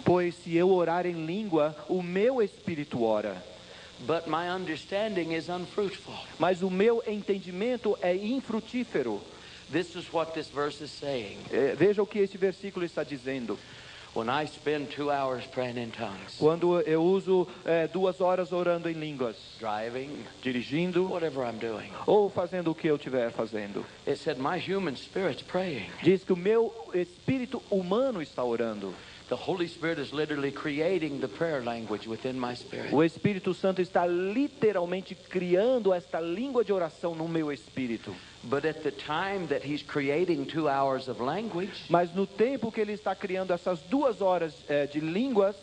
pois se eu orar em língua, o meu espírito ora, But my understanding is unfruitful. mas o meu entendimento é infrutífero. This is what this verse is saying. Veja o que este versículo está dizendo. When I spend 2 hours praying in tongues, Quando eu uso 2 horas orando em línguas, driving, dirigindo whatever I'm doing, ou fazendo o que eu estiver fazendo, it said my human spirit's praying. diz que o meu espírito humano está orando. The Holy Spirit is literally creating the prayer language within my spirit. O Espírito Santo está literalmente criando esta língua de oração no meu espírito. But at the time that He's creating 2 hours of language, Mas no tempo que ele está criando essas 2 horas de línguas,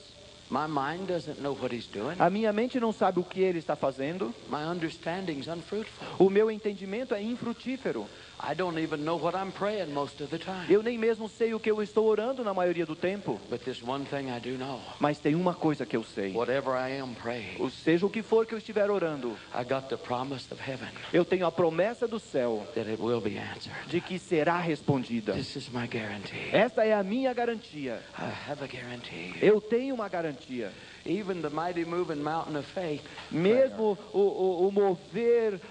my mind doesn't know what He's doing. a minha mente não sabe o que ele está fazendo. My understanding's unfruitful. O meu entendimento é infrutífero. I don't even know what I'm praying most of the time. Eu nem mesmo sei o que eu estou orando na maioria do tempo. But there's one thing I do know. Mas tem uma coisa que eu sei. Whatever I am praying, Ou seja o que for que eu estiver orando, I got the promise of heaven eu tenho a promessa do céu that it will be answered. de que será respondida. This is my guarantee. Esta é a minha garantia. I have a guarantee. Eu tenho uma garantia. Even the mighty moving mountain of faith, Mesmo o mover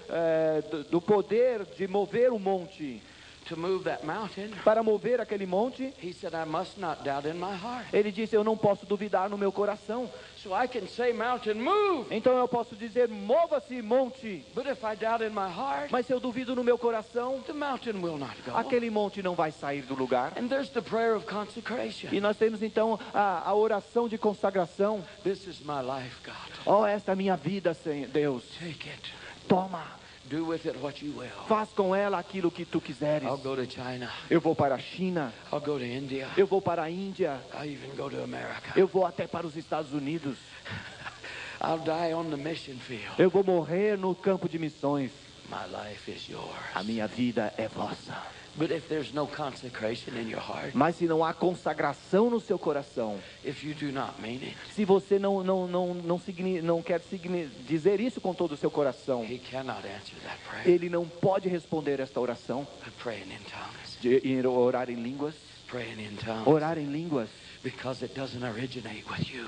do poder de mover o monte, to move that mountain, para mover aquele monte, He said, I must not doubt in my heart. ele disse: eu não posso duvidar no meu coração. So I can say, mountain, move. Então eu posso dizer: mova-se, monte. But if I doubt in my heart, Mas se eu duvido no meu coração, the mountain will not go. aquele monte não vai sair do lugar. And there's the prayer of consecration. E nós temos então a oração de consagração. This is my life, God. Oh, esta é a minha vida, Senhor Deus. Take it. Toma, Do with it what you will. faz com ela aquilo que tu quiseres. I'll go to China. Eu vou para a China, I'll go to India. eu vou para a Índia, I'll even go to America. eu vou até para os Estados Unidos. I'll die on the mission field. Eu vou morrer no campo de missões. My life is yours. A minha vida é vossa. But if there's no consecration in your heart, Mas se não há consagração no seu coração, if you do not mean it, se você não quer dizer isso com todo o seu coração, He cannot answer that prayer. ele não pode responder esta oração Praying in tongues. de orar em línguas. Praying in tongues. Orar em línguas. Because it doesn't originate with you.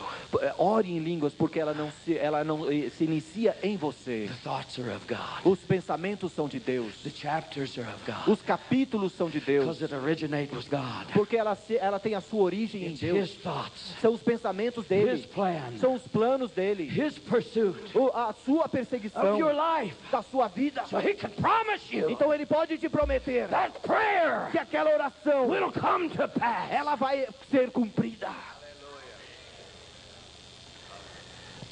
Ore em línguas porque ela não se inicia em você. The thoughts are of God. Os pensamentos são de Deus. The chapters are of God. Os capítulos são de Deus. Because it originates with God. Porque ela tem a sua origem em It's Deus. His thoughts. São os pensamentos His dele. plan. São os planos dele. His pursuit A sua of perseguição your life. da sua vida. So He can promise you Então ele pode te prometer that prayer que aquela oração will come to pass. ela vai ser cumprida.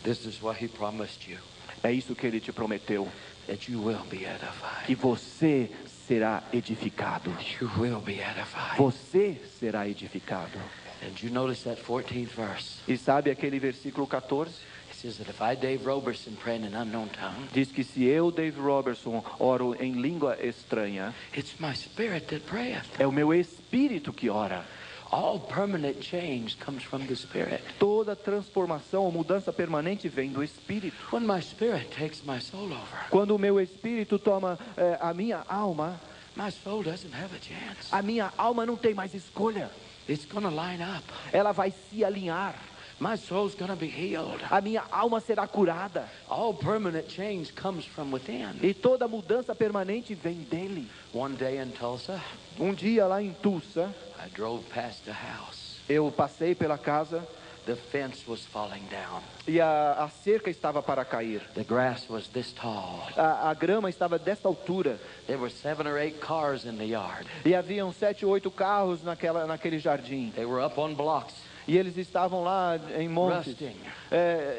This is what He promised you, É isso que ele te prometeu, that you will be edified. que você será edificado. You will be edified. Você será edificado. And you notice that 14th verse? E sabe aquele versículo 14? It says that if I, Dave Roberson, pray in an unknown tongue, Diz que se eu, Dave Robertson, oro em língua estranha, it's my spirit that prayeth. é o meu espírito que ora. All permanent change comes from the Spirit. Toda transformação ou mudança permanente vem do espírito. When my spirit takes my soul over, Quando o meu espírito toma a minha alma, my soul doesn't have a chance. a minha alma não tem mais escolha. It's going to line up. ela vai se alinhar. My soul's going to be healed. A minha alma será curada. All permanent change comes from within. E toda mudança permanente vem dele. One day in Tulsa, Um dia lá em Tulsa, I drove past a house. eu passei pela casa The fence was falling down. e a cerca estava para cair. The grass was this tall. A grama estava desta altura. There were 7 or 8 cars in the yard. E haviam 7 ou 8 carros naquele jardim. They were up on blocks, E eles estavam lá em montes. rusting.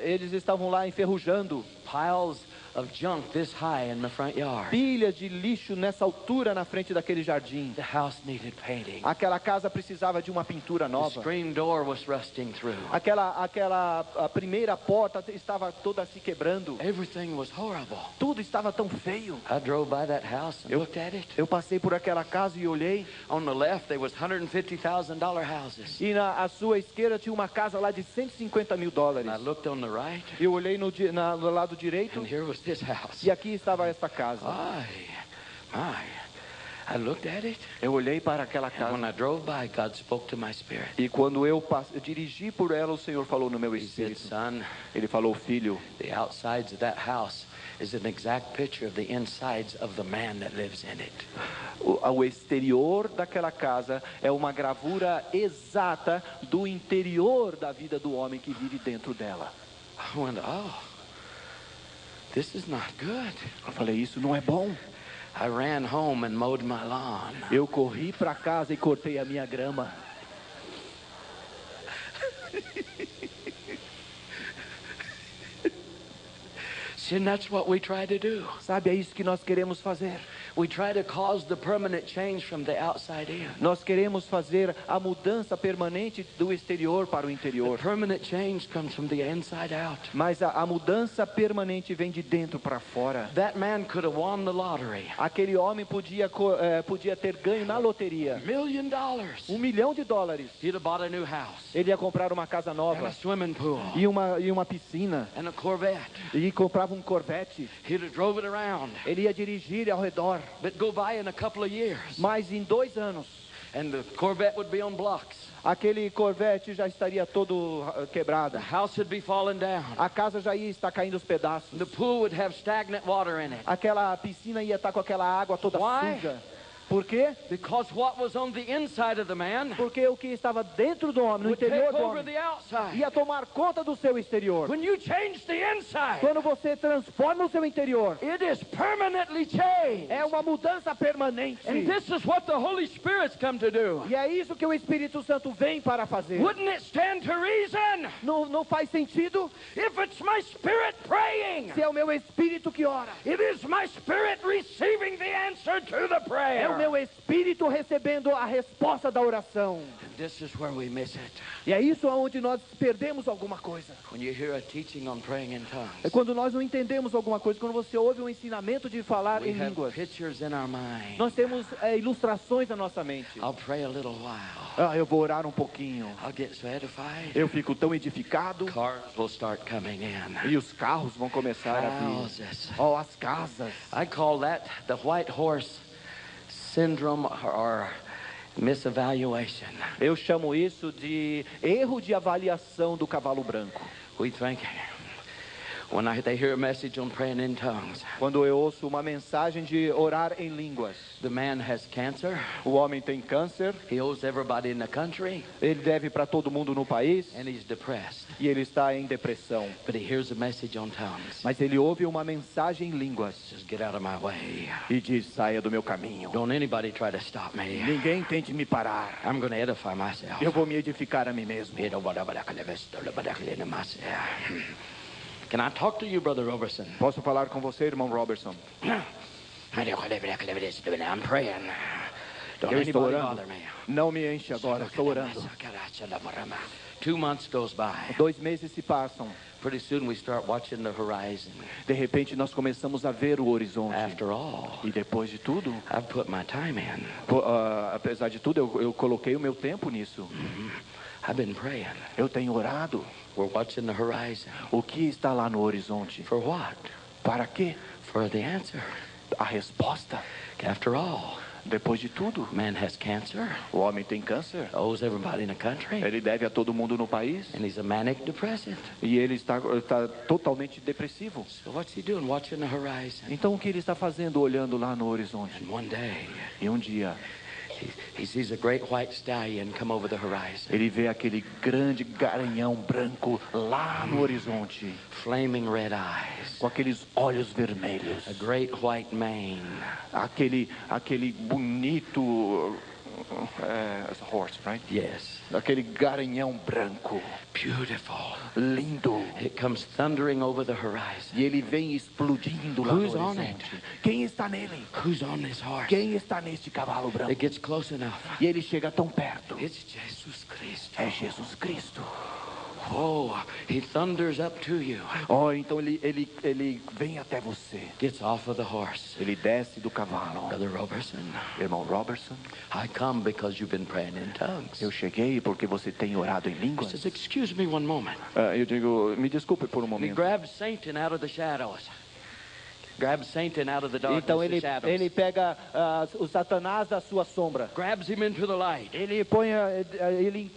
Eles estavam lá enferrujando. Piles of junk this high in the front yard. Pilhas de lixo nessa altura na frente daquele jardim. The house needed painting. Aquela casa precisava de uma pintura The nova. screen door was rusting through. A primeira porta estava toda se quebrando. Everything was horrible. Tudo estava tão feio. I drove by that house and looked at it. Eu passei por aquela casa e olhei. On the left, there was $150,000 houses. E à sua esquerda tinha uma casa lá de $150 mil. And I looked on the right, Eu olhei no lado direito. and here was this house. E aqui estava esta casa. I looked at it, Eu olhei para aquela and when casa. I drove by, God spoke to my spirit. E quando eu dirigi por ela, o Senhor falou no meu He said, espírito. son, Ele falou, filho, the outsides of that house is an exact picture of the insides of the man that lives in it. o exterior daquela casa é uma gravura exata do interior da vida do homem que vive dentro dela. I went, oh, this is not good. Eu falei, isso não é bom. I ran home and mowed my lawn. Eu corri para casa e cortei a minha grama. See, and that's what we try to do. Sabe, é isso que nós queremos fazer. We try to cause the permanent change from the outside in. Nós queremos fazer a mudança permanente do exterior para o The interior. permanent change comes from the inside out. Mas a mudança permanente vem de dentro para fora. That man could have won the lottery. Aquele homem podia ter ganho na loteria $1 million. $1 milhão. He'd have bought a new house Ele ia comprar uma casa and a nova swimming pool e uma piscina. and a Corvette. E comprava um Corvette. He'd have drove it around, Ele ia dirigir ao redor. but go by in a couple of years, Mas em 2 anos, and the Corvette would be on blocks. aquele Corvette já estaria todo The quebrado. house would be falling down. A casa já ia estar caindo aos pedaços. The pool would have stagnant water in it. Aquela piscina ia estar com aquela água toda Why? suja. Por quê? Because what was on the inside of the man Porque o que estava dentro do homem, no would take interior do over homem, the outside. ia tomar conta do seu exterior. When you change the inside, Quando você transforma o seu interior, it is permanently changed. é uma mudança permanente. And this is what the Holy Spirit's come to do. E é isso que o Espírito Santo vem para fazer. Wouldn't it stand to reason Não faz sentido if it's my spirit praying? se é o meu espírito que ora. It is my spirit receiving the answer to the prayer. É o meu espírito recebendo a resposta da oração. This is where we miss it. E é isso onde nós perdemos alguma coisa. When you hear a teaching on praying in É tongues, quando nós não entendemos alguma coisa, quando você ouve um ensinamento de falar we em have línguas. pictures in our mind. Nós temos ilustrações na nossa mente. I'll pray a little while. Eu vou orar um pouquinho. I'll get so edified. Eu fico tão edificado. Cars will start coming in. E os carros vão começar a vir. Houses. Oh, as casas. I call that the white horse syndrome or misevaluation. Eu chamo isso de erro de avaliação do cavalo branco. We think when they hear a message on praying in tongues, Quando eu ouço uma mensagem de orar em línguas. the man has cancer, O homem tem câncer, he owes everybody in the country, ele deve para todo mundo no país and he's depressed. e ele está em depressão. But he hears a message on tongues. Mas ele ouve uma mensagem em línguas Says, get out of my way. e diz, saia do meu caminho. Don't anybody try to stop me. Ninguém tente me parar. I'm going to edify myself. Eu vou me edificar a mim mesmo. Can I talk to you, Brother Robertson? Posso falar com você, irmão Robertson? I'm praying. Don't Eu estou anybody orando. bother me. Não me enche agora, estou orando. 2 months goes by. 2 meses se passam. Pretty soon we start watching the horizon. De repente nós começamos a ver o horizonte. After all, E depois de tudo, I've put my time in. apesar de tudo, eu coloquei o meu tempo nisso. I've been praying. Eu tenho orado. We're watching the horizon. O que está lá no horizonte? For what? Para quê? For the answer. A resposta. After all, Depois de tudo, Man has cancer, o homem tem câncer. owes everybody in the country, Ele deve a todo mundo no país. and he's a manic depressive. E ele está totalmente depressivo. So what's he doing? Watching the horizon. Então o que ele está fazendo olhando lá no horizonte? And one day, E um dia he sees a great white stallion come over the horizon. ele vê aquele grande garanhão branco lá no horizonte, Flaming red eyes, com aqueles olhos vermelhos, a great white mane, aquele bonito horse, right? yes, Aquele garanhão branco, beautiful. lindo. It comes thundering over the horizon. E ele vem explodindo lá no Who's on horizonte. Quem está nele? Who's on this horse? Quem está neste cavalo It branco? gets close enough. E ele chega tão perto. It's Jesus Christ. É Jesus Cristo. Oh, he thunders up to you. Oh, então ele vem até você. Gets off of the horse. Ele desce do cavalo. Brother Robertson, Irmão Robertson, I come because you've been praying in tongues. eu cheguei porque você tem orado em He línguas. says, excuse me one moment. Eu digo, me desculpe por um He momento. grabs Satan out of the shadows. Grabs Satan out of the darkness, Então the shadows. ele pega o Satanás da sua sombra. Grabs him into the light. Ele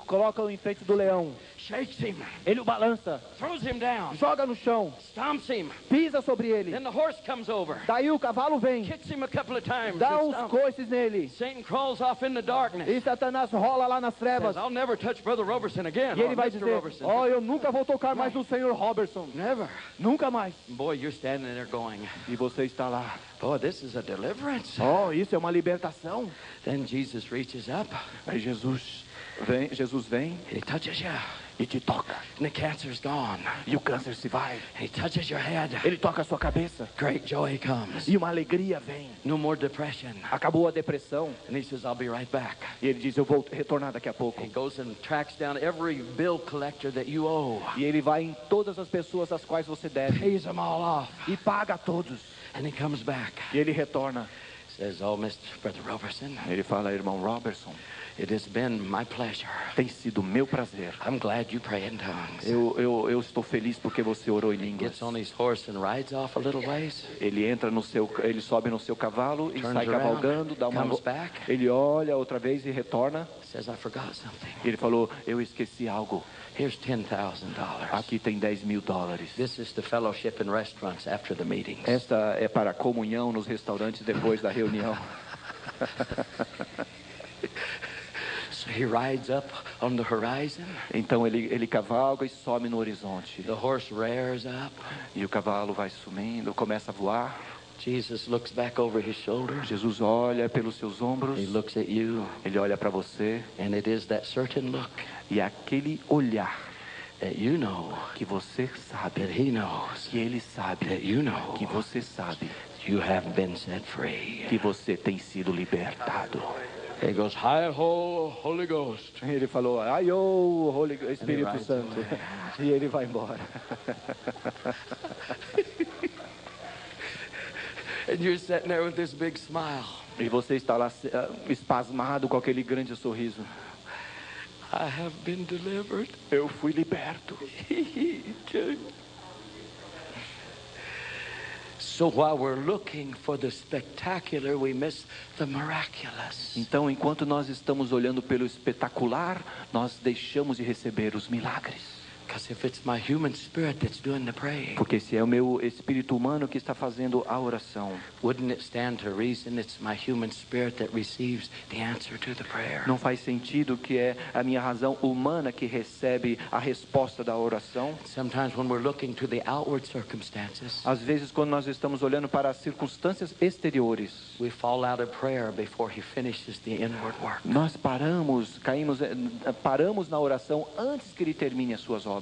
coloca-o em frente do leão. Shakes him. Ele o balança, Throws him down. joga no chão, Stomps him. pisa sobre ele. Then the horse comes over. Daí o cavalo vem, Kicks him a couple of times. dá and uns stomps. coices nele. Satan crawls off in the darkness. E Satanás rola lá nas trevas. Says, I'll never touch Brother Robertson again. E ele or vai Mr. dizer, Robertson. oh, eu nunca vou tocar mais no Senhor Robertson. Never. Nunca mais. Boy, you're standing there going, E você está lá. boy, this is a deliverance. Oh, isso é uma libertação. Then Jesus reaches up. Aí Jesus vem He touches you. e te toca. And the cancer's gone. E o câncer se vai. He touches your head. Ele toca a sua cabeça. Great joy comes. E uma alegria vem. No more depression. Acabou a depressão. And he says, I'll be right back. E ele diz, eu vou retornar daqui a pouco. He goes and tracks down every bill collector that you owe. E ele vai em todas as pessoas às quais você deve. Pays them all off. E paga a todos. And he comes back. E ele retorna. Says, oh, Mr. Brother Robertson, Ele fala, irmão Robertson, it has been my pleasure. tem sido meu prazer. I'm glad you pray in tongues. Eu estou feliz porque você orou em línguas. Gets on his horse and rides off a little ways. Ele sobe no seu cavalo e Turns sai around, cavalgando, dá uma comes back. Ele olha outra vez e retorna. Says, I forgot something. Ele falou, eu esqueci algo. Here's $10,000. Aqui tem $10.000. This is the fellowship in restaurants after the meetings. Esta é para a comunhão nos restaurantes depois da reunião. So he rides up on the horizon. Então ele cavalga e sobe no horizonte. The horse rears up. E o cavalo vai sumindo, começa a voar. Jesus looks back over his shoulder. Jesus olha pelos seus ombros. He looks at you, Ele olha para você. and it is that certain look E aquele olhar that you know, que você that sabe, he knows, que ele sabe, that you know, que você sabe, you have been set free. que você tem sido libertado. He goes, hi ho, Holy Ghost. Ele falou, ai ô, Espírito rides Santo. away. E ele vai embora. And you're sitting there with this big smile. E você está lá espasmado com aquele grande sorriso. I have been delivered. Eu fui liberto. So while we're looking for the spectacular, we miss the miraculous. Então, enquanto nós estamos olhando pelo espetacular, nós deixamos de receber os milagres. Because if it's my human spirit that's doing the praying, Porque se é o meu espírito humano que está fazendo a oração, wouldn't it stand to reason it's my human spirit that receives the answer to the prayer? não faz sentido que é a minha razão humana que recebe a resposta da oração? Sometimes when we're looking to the outward circumstances, Às vezes, quando nós estamos olhando para as circunstâncias exteriores, we fall out of prayer before he finishes the inward work. nós paramos na oração antes que ele termine as suas obras.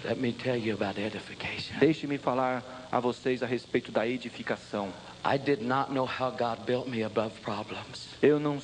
Let me tell you about edification. Deixe-me falar a vocês a respeito da edificação. I did not know how God built me above problems. Eu não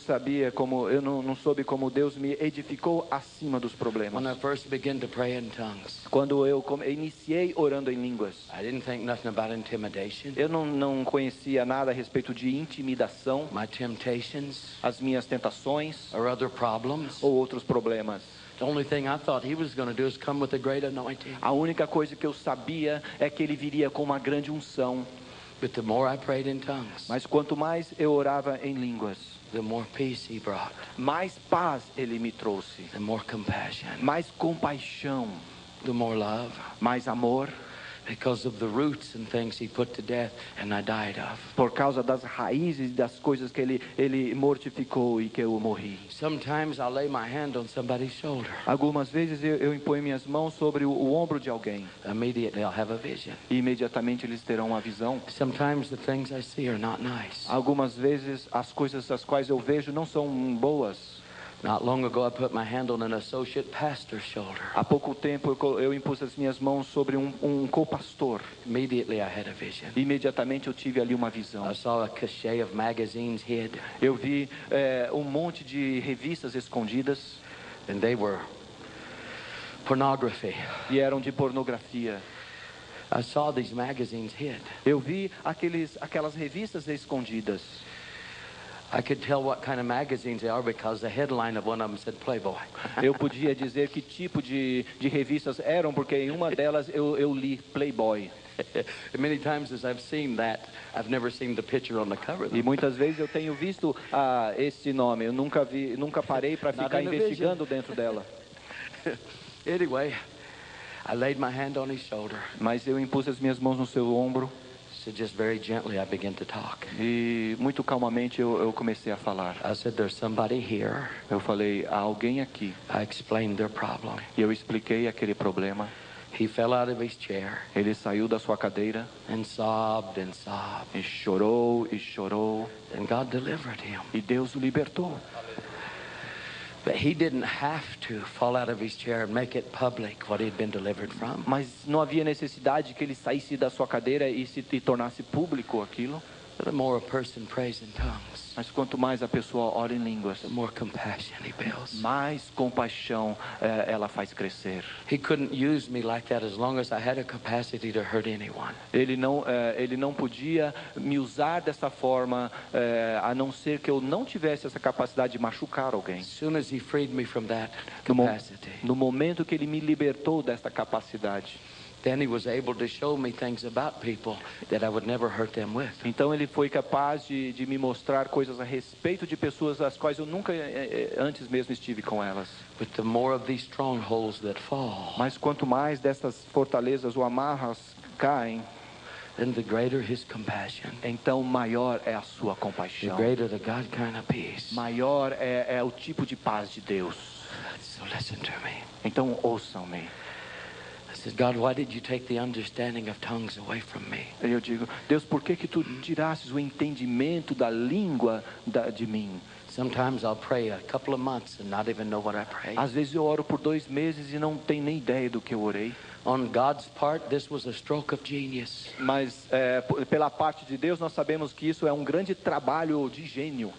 soube como Deus me edificou acima dos When I problemas. first began to pray in tongues, Quando eu iniciei orando em línguas, I didn't think nothing about intimidation, eu não conhecia nada a respeito de intimidação, my temptations, as minhas tentações or other problems. ou outros problemas. The only thing I thought he was going to do is come with a great anointing. A única coisa que eu sabia é que ele viria com uma grande unção. But the more I prayed in tongues, Mas quanto mais eu orava em línguas, the more peace he brought, mais paz ele me trouxe, the more compassion, mais compaixão, the more love, mais amor, because of the roots and things he put to death and I died of. por causa das raízes das coisas que ele mortificou e que eu morri. Sometimes I'll lay my hand on somebody's shoulder. Algumas vezes eu imponho minhas mãos sobre o ombro de alguém Immediately I'll have a vision. e imediatamente eles terão uma visão. Sometimes the things I see are not nice. Algumas vezes as coisas as quais eu vejo não são boas. Not long ago I put my hand on an associate pastor's shoulder. Há pouco tempo eu impus as minhas mãos sobre um co-pastor. Immediately I had a vision. Imediatamente eu tive ali uma visão. I saw a cachet of magazines hid, Eu vi um monte de revistas escondidas and they were pornography. e eram de pornografia. I saw these magazines hid. Eu vi aquelas revistas escondidas. I could tell what kind of magazines they are because the headline of one of them said Playboy. Eu podia dizer que tipo de revistas eram, porque em uma delas eu li Playboy. Many times as I've seen that, I've never seen the picture on the cover. E muitas vezes eu tenho visto esse nome. Eu nunca parei para ficar investigando dentro dela. Anyway, I laid my hand on his shoulder. Mas eu impus as minhas mãos no seu ombro So just very gently I began to talk. e muito calmamente eu comecei a falar. I said, there's somebody here. Eu falei, há alguém aqui. I explained their problem. E eu expliquei aquele problema. He fell out of his chair Ele saiu da sua cadeira and sobbed and sobbed. e chorou e chorou. And God delivered him. E Deus o libertou. But he didn't have to fall out of his chair and make it public what he'd been delivered from. Mas não havia necessidade que ele saísse da sua cadeira e tornasse público aquilo. The more a person prays in tongues, Mas quanto mais a pessoa ora em línguas, the more compassion he builds. mais compaixão ela faz crescer. He couldn't use me like that as long as I had a capacity to hurt anyone. Ele não podia me usar dessa forma, a não ser que eu não tivesse essa capacidade de machucar alguém. As soon as he freed me from that No, mo- capacity, no momento que ele me libertou desta capacidade, then he was able to show me things about people that I would never hurt them with. então ele foi capaz de me mostrar coisas a respeito de pessoas as quais eu nunca antes mesmo estive com elas. But the more of these strongholds that fall, Mas quanto mais dessas fortalezas ou amarras caem, then the greater his compassion, então maior é a sua the compaixão. greater the God kind of peace. Maior é o tipo de paz de Deus. So listen to me. Então ouçam-me. I said, God, why did you take the understanding of tongues away from me? Eu digo, Deus, por que tu tirasses o entendimento da língua de mim? Sometimes I'll pray a couple of months and not even know what I prayed. Às vezes eu oro por 2 meses e não tenho nem ideia do que eu orei. On God's part, this was a stroke of genius. Mas pela parte de Deus nós sabemos que isso é um grande trabalho de gênio.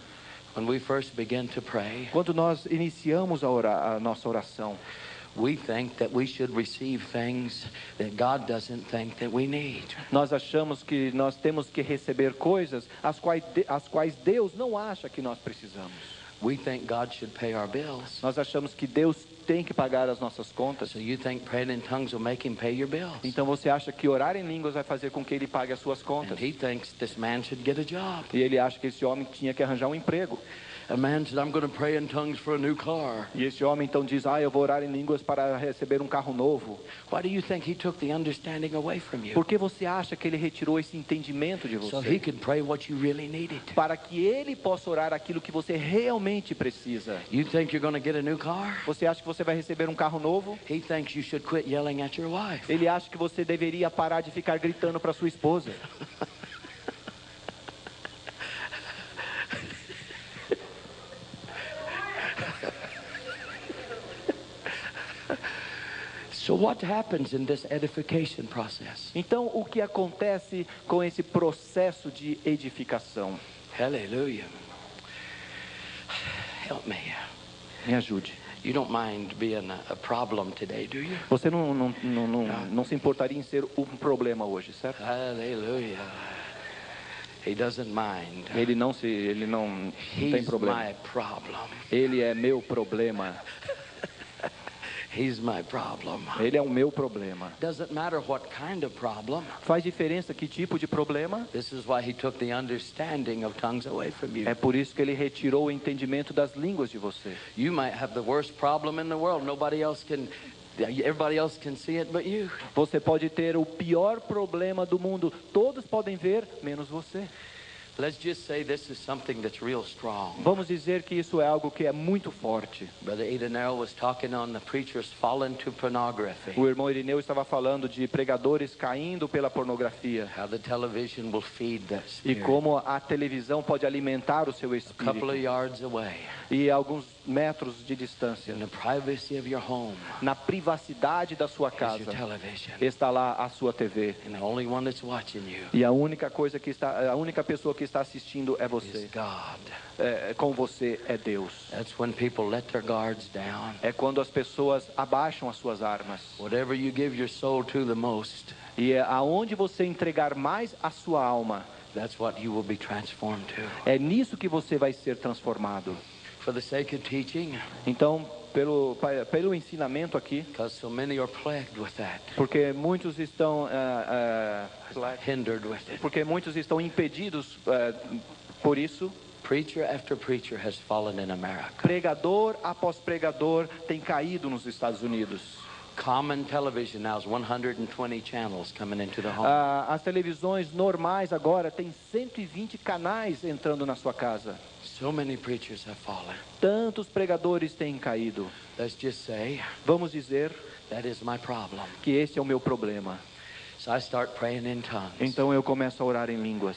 When we first began to pray, Quando nós iniciamos a nossa oração, we think that we should receive things that God doesn't think that we need. nós achamos que nós temos que receber coisas as quais Deus não acha que nós precisamos. We think God should pay our bills. Nós achamos que Deus tem que pagar as nossas contas. So you think praying in tongues will make him pay your bills. Então você acha que orar em línguas vai fazer com que ele pague as suas And contas. he thinks this man should get a job. E ele acha que esse homem tinha que arranjar um emprego. A man said, I'm going to pray in tongues for a new car. E esse homem então diz, eu vou orar em línguas para receber um carro novo. Why do you think he took the understanding away from you? Por que você acha que ele retirou esse entendimento de So he você? could pray what you really needed. Para que ele possa orar aquilo que você realmente precisa. You think you're going to get a new car? Você acha que você vai receber um carro novo? He thinks you should quit yelling at your wife. Ele acha que você deveria parar de ficar gritando para sua esposa. So what happens in this edification process? Então, o que acontece com esse processo de edificação? Hallelujah. Help me. Me ajude. You don't mind being a problem today, do you? Você não se importaria em ser um problema hoje, certo? Hallelujah. He doesn't mind. Ele não tem He's problema. my problem. Ele é meu problema. He's my problem. Ele é o meu problema. Doesn't matter what kind of problem. Faz diferença que tipo de problema? This is why he took the understanding of tongues away from you. É por isso que ele retirou o entendimento das línguas de você. You might have the worst problem in the world. Everybody else can see it but you. Você pode ter o pior problema do mundo. Todos podem ver, menos você. Let's just say this is something that's real strong. Vamos dizer que isso é algo que é muito forte. Brother Edenel was talking on the preachers falling to pornography. O irmão Irineu estava falando de pregadores caindo pela pornografia. How the television will feed that E spirit. como a televisão pode alimentar o seu A couple of espírito. yards away, E a alguns metros de distância, in the privacy of your home, na privacidade da sua is casa, your television. está lá a sua TV. And the only one that's watching you E a única pessoa que está assistindo é is você. God. Com você é Deus. That's when people let their guards down. É quando as pessoas abaixam as suas armas. Whatever you give your soul to the most, E aonde você entregar mais a sua alma, that's what you will be transformed to. é nisso que você vai ser transformado. For the sake of teaching, Então, pelo ensinamento aqui, because so many are plagued with that, porque muitos estão hindered with it. porque muitos estão impedidos por isso. Preacher after preacher has fallen in America. Pregador após pregador tem caído nos Estados Unidos. Common television now has 120 channels coming into the home. As televisões normais agora têm 120 canais entrando na sua casa. So many preachers have fallen. Tantos pregadores têm caído. Let's just say Vamos dizer that is my problem. que esse é o meu problema. So I start praying in tongues. Então eu começo a orar em línguas.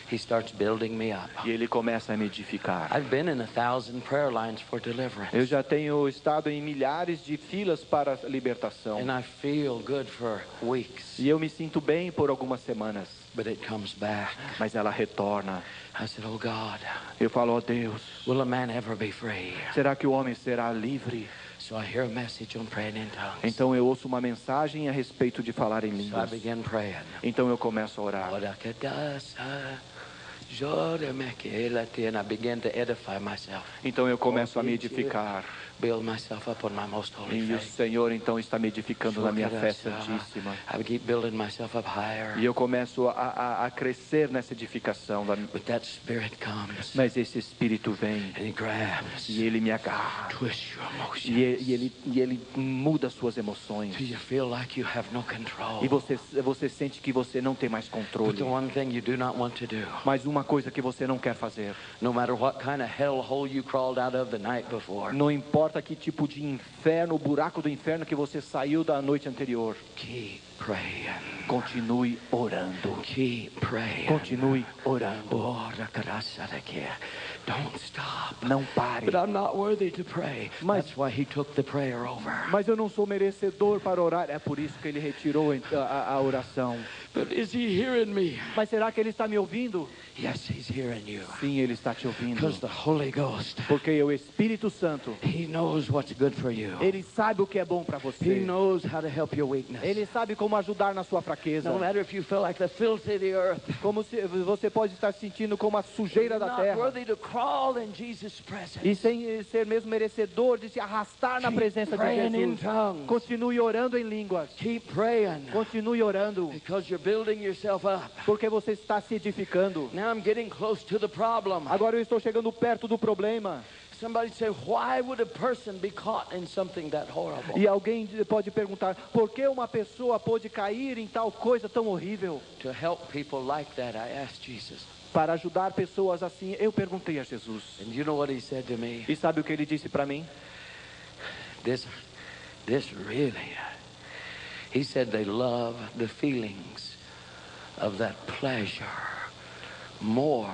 He starts building me up. E ele começa a me edificar. I've been in 1,000 prayer lines for deliverance. Eu já tenho estado em milhares de filas para a libertação. And I feel good for weeks. E eu me sinto bem por algumas semanas. But it comes back. Mas ela retorna. I said, oh God, Eu falo, ó Deus, will a man ever be free? será que o homem será livre? So I hear a message on praying in tongues. Então eu ouço uma mensagem a respeito de falar em So I línguas. begin praying. Então eu começo a orar. And I begin to edify myself. Então eu começo a me edificar. Build myself up on my most holy E o faith. Senhor então está me edificando na minha fé santíssima. I keep building myself up higher. E eu começo a crescer nessa edificação. But that spirit comes Mas esse Espírito vem and he grabs, e ele me agarra. twists your emotions. E ele muda suas emoções. So you feel like you have no control. E você sente que você não tem mais But controle. the one thing you do not want to do, Mas uma coisa que você não quer fazer. no matter what kind of hellhole you crawled out of the night before, Não importa que tipo de inferno, buraco do inferno que você saiu da noite anterior. keep praying. Continue orando. Keep praying. Continue orando. Oh, rakarasarake. Don't stop. Não pare. But I'm not worthy to pray. Mas- That's why he took the prayer over. Mas eu não sou merecedor para orar. É por isso que ele retirou a oração. But is he hearing me? Mas será que ele está me ouvindo? Yes, he's hearing you. Sim, ele está te ouvindo. Because the Holy Ghost, Porque o Espírito Santo, he knows what's good for you. ele sabe o que é bom para He você. knows how to help your weakness. Ele sabe como ajudar na sua fraqueza. No matter if you feel like the filth of the earth, Como se você pode estar sentindo como a sujeira da not terra. worthy to crawl in Jesus' presence. E sem ser mesmo merecedor de se arrastar na Keep presença de praying in Jesus. tongues. Continue orando em línguas. Keep praying. Continue orando. Because you're building yourself up. Porque você está se edificando. Now I'm getting close to the problem. Agora eu estou chegando perto do problema. Somebody say, why would a person be caught in something that horrible? E alguém pode perguntar, por que uma pessoa pode cair em tal coisa tão horrível? To help people like that, I asked Jesus. Para ajudar pessoas assim, eu perguntei a Jesus. And you know what he said to me? E sabe o que ele disse para mim? This really, he said they love the feelings of that pleasure more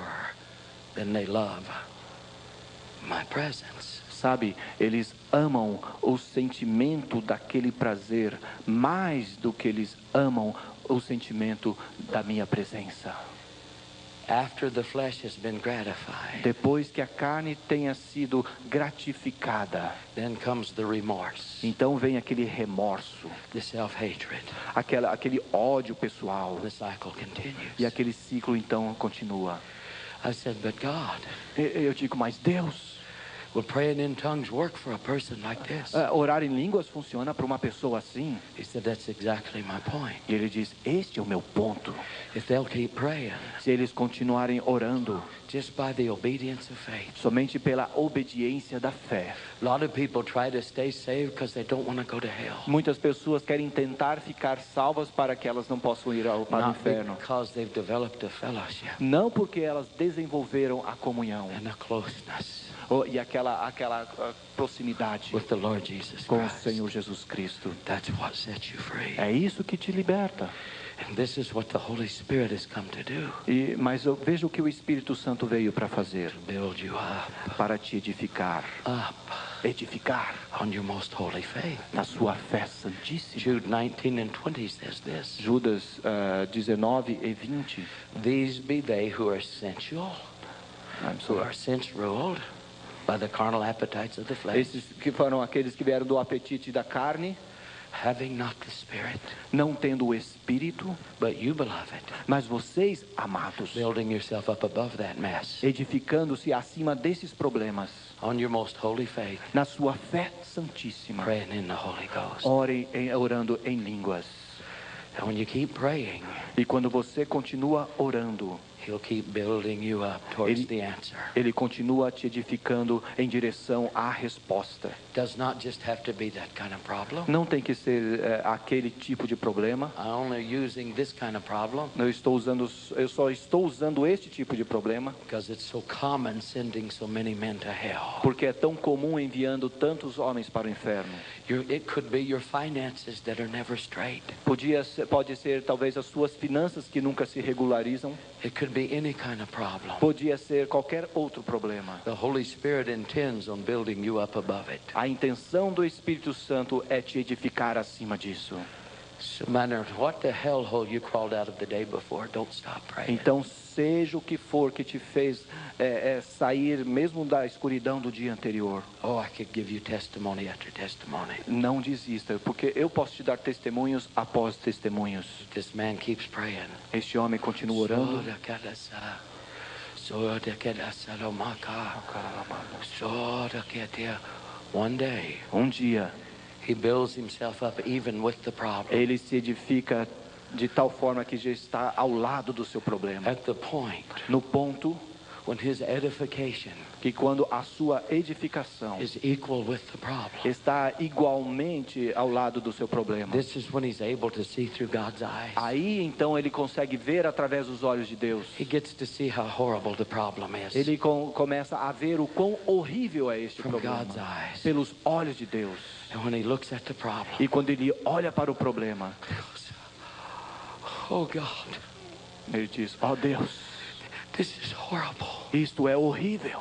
than they love my presence. Sabe, eles amam o sentimento daquele prazer mais do que eles amam o sentimento da minha presença. After the flesh has been gratified, Depois que a carne tenha sido gratificada, then comes the remorse, então vem aquele remorso, the self-hatred. aquele ódio pessoal. The cycle continues. E aquele ciclo então continua. I said, but God, Eu digo, mas Deus, Will praying in tongues work for a person like this? Orar em línguas funciona para uma pessoa assim. He said, that's exactly my point. E ele diz, este é o meu ponto. If they'll keep praying, Se eles continuarem orando, just by the obedience of faith. somente pela obediência da fé. A lot of people try to stay saved because they don't want to go to hell. Muitas pessoas querem tentar ficar salvas para que elas não possam ir para o Not inferno. because they've developed a fellowship Não porque elas desenvolveram a comunhão and a closeness e aquela proximidade with the Lord Jesus com o Christ. Senhor Jesus Cristo. That's what sets you free. É isso que te liberta. And this is what the Holy Spirit has come to do. Mas eu vejo o que o Espírito Santo veio para fazer, Build you up, para te edificar, edificar on your most holy faith. na sua fé santíssima. Jude 19 and 20 says this. Judas 19 e 20. These be they who are sensual, who are sense ruled by the carnal appetites of the flesh, Esses que foram aqueles que vieram do apetite da carne, having not the Spirit, não tendo o Espírito, but you, beloved, mas vocês, amados, building yourself up above that mess, edificando-se acima desses problemas, on your most holy faith, na sua fé santíssima, praying in the Holy Ghost. orando em línguas. And when you keep praying, E quando você continua orando, He'll keep building you up towards the answer. Ele continua te edificando em direção à resposta. Does not just have to be that kind of problem. Não tem que ser aquele tipo de problema. I'm only using this kind of problem Eu só estou usando este tipo de problema because it's so common sending so many men to hell. porque é tão comum enviando tantos homens para o inferno. It could be your finances that are never straight. Pode ser talvez as suas finanças que nunca se regularizam. It could be any kind of problem. Podia ser qualquer outro problema. The Holy Spirit intends on building you up above it. A intenção do Espírito Santo é te edificar acima disso. So no matter what the hellhole you crawled out of the day before, don't stop praying. Então, seja o que for que te fez sair mesmo da escuridão do dia anterior, Oh, I could give you testimony after testimony. não desista, porque eu posso te dar testemunhos após testemunhos. This man keeps praying. Este homem continua orando. One day, Dia, he builds himself up even with the problem. ele se edifica de tal forma que já está ao lado do seu problema. At the point No ponto when his edification que quando a sua edificação is equal with the problem, está igualmente ao lado do seu problema. this is when he's able to see through God's eyes. Aí então ele consegue ver através dos olhos de Deus. He gets to see how horrible the problem is. Ele começa a ver o quão horrível é este From problema God's eyes. pelos olhos de Deus. And when he looks at the problem, E quando ele olha para o problema, he goes, oh God, ele diz: "Ó Deus, this is horrible. isto é horrível.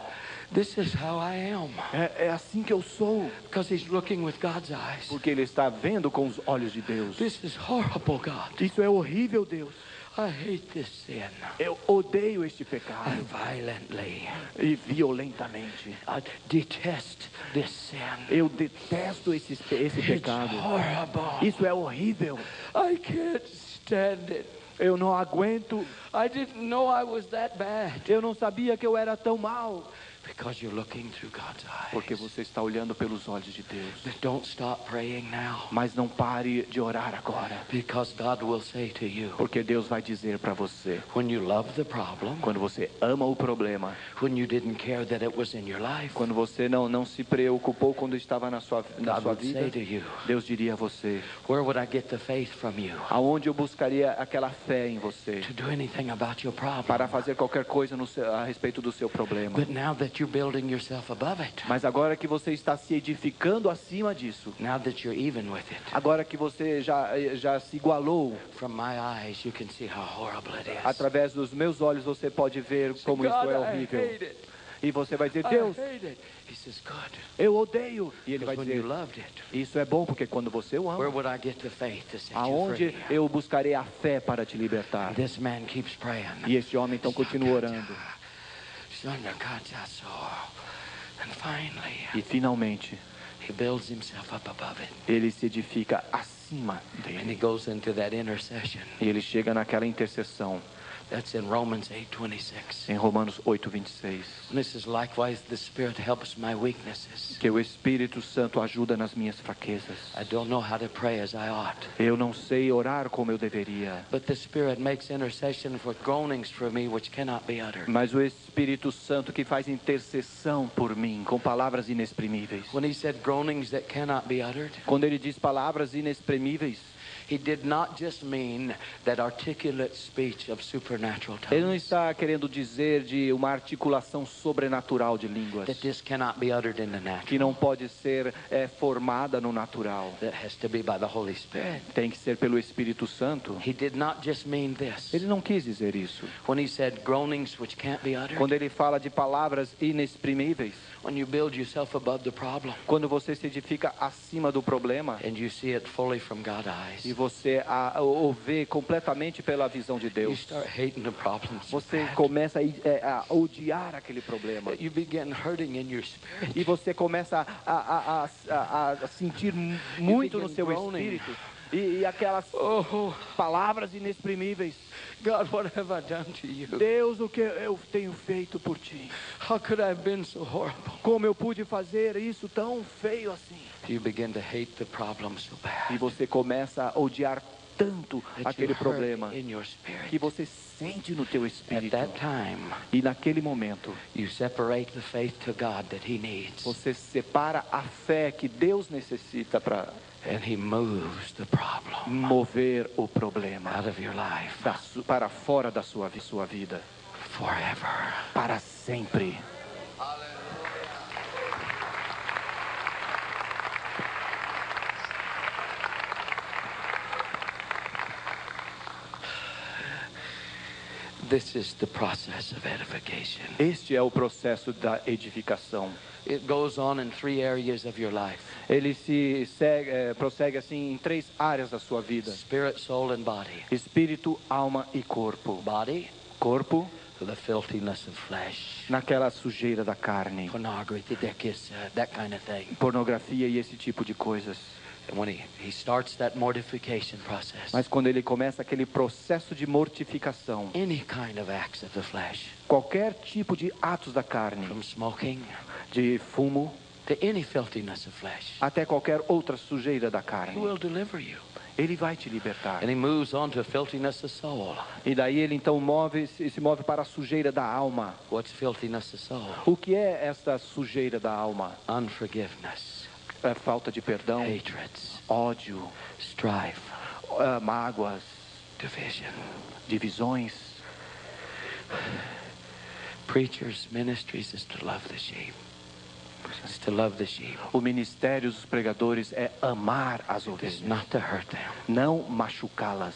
This is how I am." É assim que eu sou." Because he's looking with God's eyes. Porque ele está vendo com os olhos de Deus. This is horrible, God. Isso é horrível, Deus. I hate this sin. Eu odeio este pecado. And violently. E violentamente. I detest this sin. Eu detesto esse pecado. It's horrible. Isso é horrível. I can't stand it. Eu não aguento. I didn't know I was that bad. Eu não sabia que eu era tão mal. Because you're looking through God's eyes. Porque você está olhando pelos olhos de Deus. But don't stop praying now. Mas não pare de orar agora. Because God will say to you, Porque Deus vai dizer para você, when you love the problem, quando você ama o problema, when you didn't care that it was in your life, quando você não se preocupou quando estava na sua God would vida, say to you, Deus diria a você: where would I get the faith from you aonde eu buscaria aquela fé em você to do anything about your problem? para fazer qualquer coisa a respeito do seu problema. But now that you're building yourself above it, Mas agora que você está se edificando acima disso, now that you're even with it, agora que você já se igualou, from my eyes you can see how horrible it is. através dos meus olhos você pode ver como God, isso é I horrível. hate it. E você vai dizer: I Deus, hate it. He says, good. eu odeio. E ele vai Because when you dizer: loved it, isso é bom, porque quando você o where ama, would I get the faith to set you aonde free? eu buscarei a fé para te libertar? This man keeps praying. E este homem então continua orando. And finally, E finalmente, he builds himself up above it. ele se edifica acima And he dele. goes into that intercession. E ele chega naquela intercessão. That's in Romans 8:26. Em Romanos 8:26. This is likewise the Spirit helps my weaknesses. Que o Espírito Santo ajuda nas minhas fraquezas. I don't know how to pray as I ought. Eu não sei orar como eu deveria. But the Spirit makes intercession for groanings for me which cannot be uttered. Mas o Espírito Santo que faz intercessão por mim com palavras inexprimíveis. When he said groanings that cannot be uttered, Quando ele diz palavras inexprimíveis, he did not just mean that articulate speech of supernatural ele não tongues. está querendo dizer de uma articulação sobrenatural de línguas, That this cannot be uttered in the que natural. não pode ser formada no natural. That has to be by the Holy Spirit. Tem que ser pelo Espírito Santo. He did not just mean this. Ele não quis dizer isso. When he said groanings which can't be uttered, Quando ele fala de palavras inexprimíveis, when you build yourself above the problem quando você se edifica acima do problema and you see it fully from God's eyes, e você o vê completamente pela visão de you Deus, start hating the problem so você bad. começa a odiar aquele problema. You begin hurting in your spirit. E você começa a sentir muito no seu espírito. E aquelas Oh, palavras inexprimíveis. God, what have I done to you? Deus, o que eu tenho feito por ti? How could I have been so horrible? Como eu pude fazer isso tão feio assim? You begin to hate the problem so bad E você começa a odiar tanto that you aquele hurt problema in your que spirit. você sente no teu At espírito. that time, E naquele momento, you separate the faith to God that He needs, você separa a fé que Deus necessita para and He moves the problem mover o problema out of your life para fora da sua vida, forever. para sempre. This is the process of edification. Este é o processo da edificação. It goes on in 3 areas of your life: Ele prossegue assim em 3 áreas da sua vida: spirit, soul, and body. espírito, alma e corpo. Body, Corpo, the filthiness of flesh, naquela sujeira da carne, pornography, that kind of thing. pornografia e esse tipo de coisas. And when he starts that mortification process, Mas quando ele começa aquele processo de mortificação, any kind of acts of the flesh, qualquer tipo de atos da carne, from smoking de fumo, to any filthiness of flesh, até qualquer outra sujeira da He carne, will deliver you. ele vai te libertar. And he moves on to filthiness of soul. E daí ele então se move para a sujeira da alma. What's filthiness of soul? O que é esta sujeira da alma? Unforgiveness, É falta de perdão, hatreds, ódio, strife, mágoas, division. divisões. Preachers' ministries is to love the sheep. It's to love the sheep. O ministério dos pregadores é amar as It is ovelhas, not to hurt them. não machucá-las.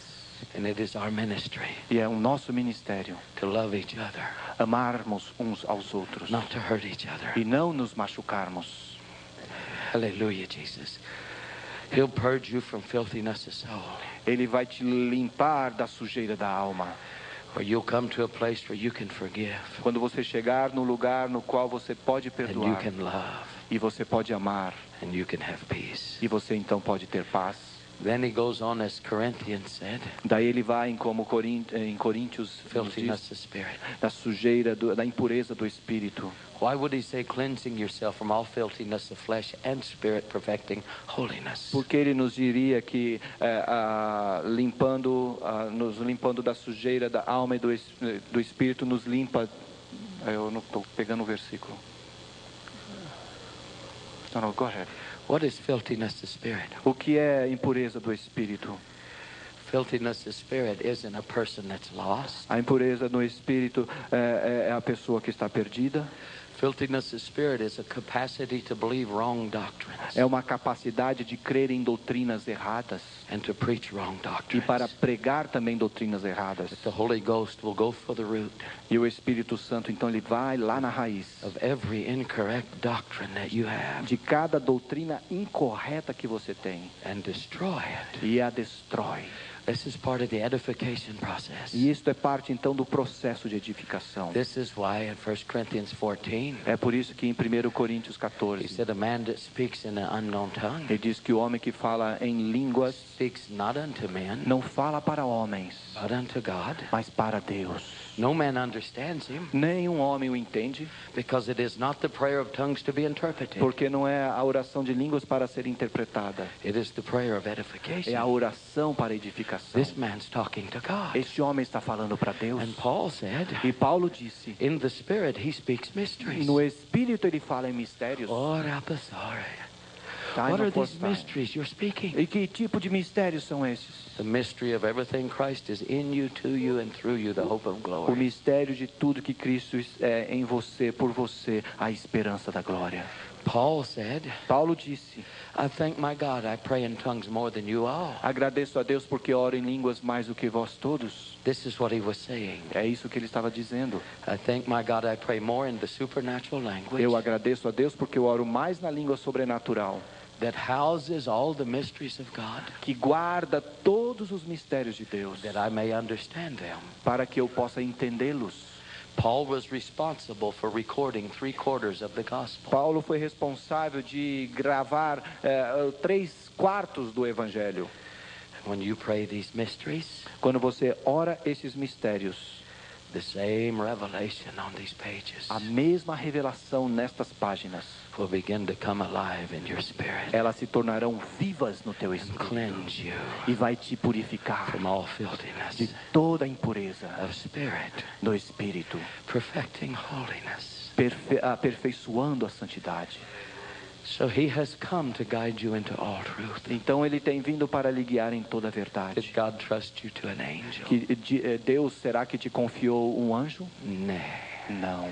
And it is our ministry E é o nosso ministério to love each other, amarmos uns aos outros not to hurt each other. e não nos machucarmos. Hallelujah, Jesus. He'll purge you from filthiness of soul. Ele vai te limpar da sujeira da alma. Where you'll come to a place where you can forgive Quando você chegar no lugar no qual você pode and you perdoar can love e você pode amar and you can have peace. e você então pode ter paz. Then he goes on, as Corinthians said, Daí ele vai em Coríntios nos filthiness diz, of spirit. da sujeira, da impureza do espírito. Why would he say cleansing yourself from all filthiness of flesh and spirit, perfecting holiness? Porque ele nos diria que nos limpando da sujeira da alma e do espírito nos limpa. Eu não estou pegando o versículo. Não, go ahead. What is filthiness of spirit? O que é impureza do espírito? Filthiness of spirit isn't a person that's lost. A impureza no espírito é a pessoa que está perdida. Filthiness of spirit is a capacity to believe wrong doctrines É uma capacidade de crer em doutrinas erradas and to preach wrong e doctrines. para pregar também doutrinas erradas. The Holy Ghost will go for the root E o Espírito Santo então ele vai lá na raiz of every incorrect doctrine that you have de cada doutrina incorreta que você tem and destroy it. e a destrói. This is part of the edification process. E isto é parte então do processo de edificação. This is why in 1 Corinthians 14 14, É por isso que em 1 Coríntios he 14, said, a man that speaks in an unknown tongue ele diz que o homem que fala em línguas speaks not unto men, não fala para homens, but unto God. mas para Deus. No man understands him, Nenhum homem o entende, because it is not the prayer of tongues to be interpreted. porque não é a oração de línguas para ser interpretada, It is the prayer of é a edification. oração para edificação. This man's talking to God. Este homem está falando para Deus. And Paul said, E Paulo disse, in the Spirit, he speaks mysteries. no Espírito ele fala em mistérios. Ora, passare. Tá, What não are these posso- mysteries you're speaking? E que tipo de mistérios são esses? The mystery of everything Christ is in you, to you, and through you, the hope of O glory. mistério de tudo que Cristo é em você, por você, a esperança da glória. Paul said, Paulo disse, I thank my God I pray in tongues more than you all. agradeço a Deus porque oro em línguas mais do que vós todos. This is what he was saying. É isso que ele estava dizendo. I thank my God I pray more in the supernatural language Eu agradeço a Deus porque eu oro mais na língua sobrenatural, that houses all the mysteries of God, que guarda todos os mistérios de Deus, that I may understand them. para que eu possa entendê-los. Paul was responsible for recording 3/4 of the gospel. Paulo foi responsável de gravar 3/4 do Evangelho. When you pray these mysteries, Quando você ora esses mistérios, the same revelation on these pages a mesma revelação nestas páginas, will begin to come alive in your spirit elas se tornarão vivas no teu and espírito cleanse you e vai te purificar from all filthiness de toda a impureza of spirit, do espírito, perfecting holiness. aperfeiçoando a santidade. So he has come to guide you into all truth. Então ele tem vindo para lhe guiar em toda a Did verdade. God trust you to an angel? Deus, será que te confiou um anjo? Nay. Não.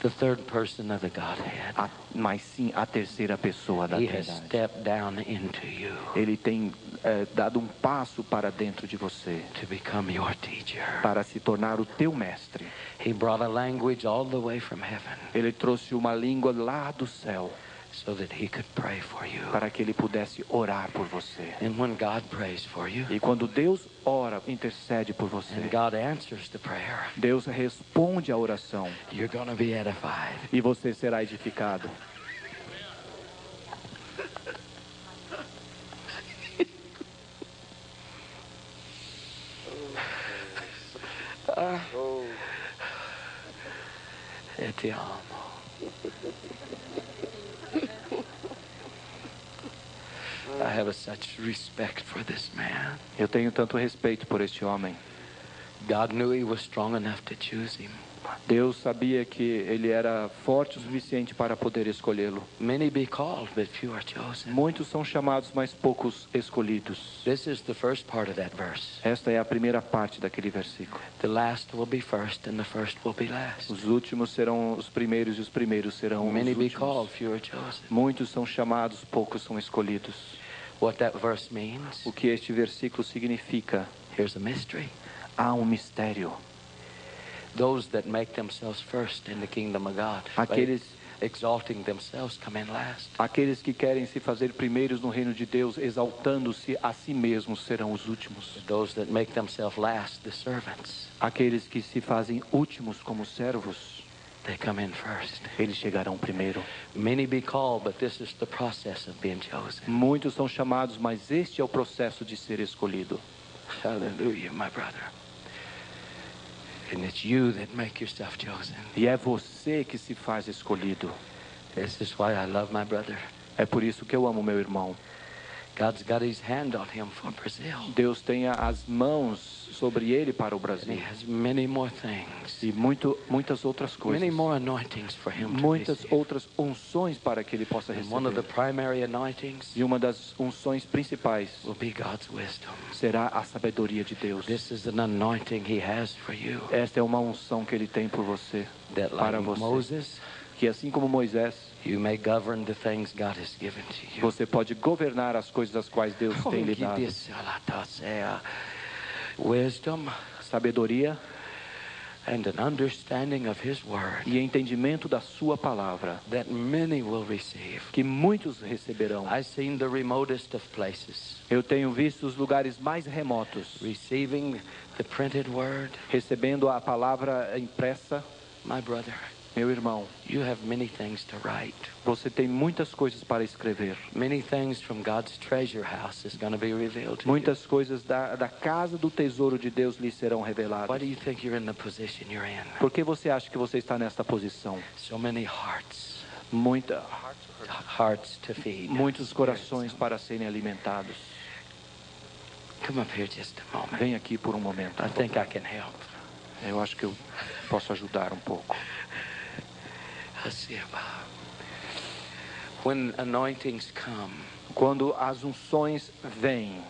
The third person of the Godhead. Mas sim a terceira pessoa da He has Trindade. stepped down into you Ele tem dado um passo para dentro de você, to become your teacher. para se tornar o teu mestre. He brought a language all the way from heaven Ele trouxe uma língua lá do céu, so that he could pray for you. para que ele pudesse orar por você. And when God prays for you, E quando Deus ora, intercede por você, and God answers the prayer, Deus responde à oração you're going to be edified. e você será edificado. Eu te amo. I have such respect for this man. Eu tenho tanto respeito por este homem. God knew he was strong enough to choose him. Deus sabia que ele era forte o suficiente para poder escolhê-lo. Many be called, but few are chosen. Muitos são chamados, mas poucos escolhidos. This is the first part of that verse. Esta é a primeira parte daquele versículo. The last will be first, and the first will be last. Os últimos serão os primeiros e os primeiros serão os Many be últimos. called, few are chosen. Muitos são chamados, poucos são escolhidos. What that verse means, O que este versículo significa? here's a mystery. Há um mistério. Those that make themselves first in the kingdom of God, by Aqueles, exalting themselves, come in last. aqueles que querem se fazer primeiros no reino de Deus, exaltando-se a si mesmos, serão os últimos. Those that make themselves last, the servants, Aqueles que se fazem últimos como servos, they come in first. eles chegarão primeiro. Many be called, but this is the process of being chosen. Muitos são chamados, mas este é o processo de ser escolhido. Hallelujah, my brother. And it's you that make yourself chosen. E é você que se faz escolhido. This is why I love my brother. É por isso que eu amo meu irmão. God's got his hand on him for Brazil. Deus tem as mãos sobre ele para o And he Brasil. has many more things. E muitas outras coisas. Many more anointings for him to Muitas receive. outras unções para que ele possa And one of the receber. primary anointings E uma das unções principais will be God's wisdom. será a sabedoria de Deus. This is an anointing he has for you. Esta é uma unção que ele tem por você, That para like você. Moses, Que assim como Moisés, you may govern the things God has given to you. você pode governar as coisas das quais Deus tem lhe dado. Wisdom Sabedoria and an understanding of his word e entendimento da sua palavra, that many will receive. que muitos receberão. I've seen the remotest of places Eu tenho visto os lugares mais remotos receiving the printed word. recebendo a palavra impressa. My brother, Meu irmão, you have many things to write. você tem muitas coisas para escrever. Many things from God's treasure house is going to be revealed to you. Muitas coisas da casa do tesouro de Deus lhe serão Why reveladas. do you think you're in the position you're in? Por que você acha que você está nesta posição? So many hearts to feed. Muitos corações para serem alimentados. Come up here just a moment. Vem aqui por um momento. I think I can help. Eu acho que eu posso ajudar um pouco. When anointings come, Quando as unções vêm,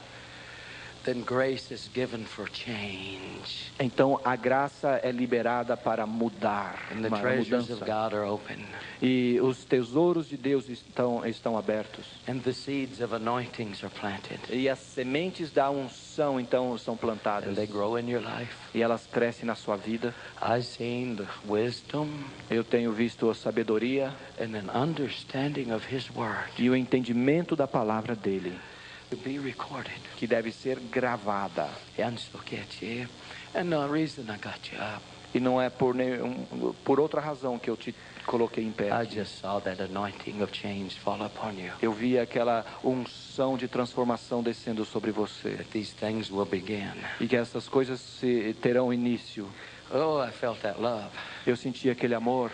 then grace is given for change. então a graça é liberada para mudar, And the uma treasures of mudança. God are open. E os tesouros de Deus estão abertos. And the seeds of anointings are planted. E as sementes da unção então são And plantadas. they grow in your life. E elas crescem na sua vida. I've seen the wisdom Eu tenho visto a sabedoria and an understanding of His Word e o entendimento da palavra dele, to be recorded. que deve ser gravada. And so get you. And the reason I got you up, E não é por outra razão que eu te coloquei em pé. I just saw that anointing of change fall upon you. Eu vi aquela unção de transformação descendo sobre você. That these things will begin. E que essas coisas terão início. Oh, I felt that love. Eu senti aquele amor.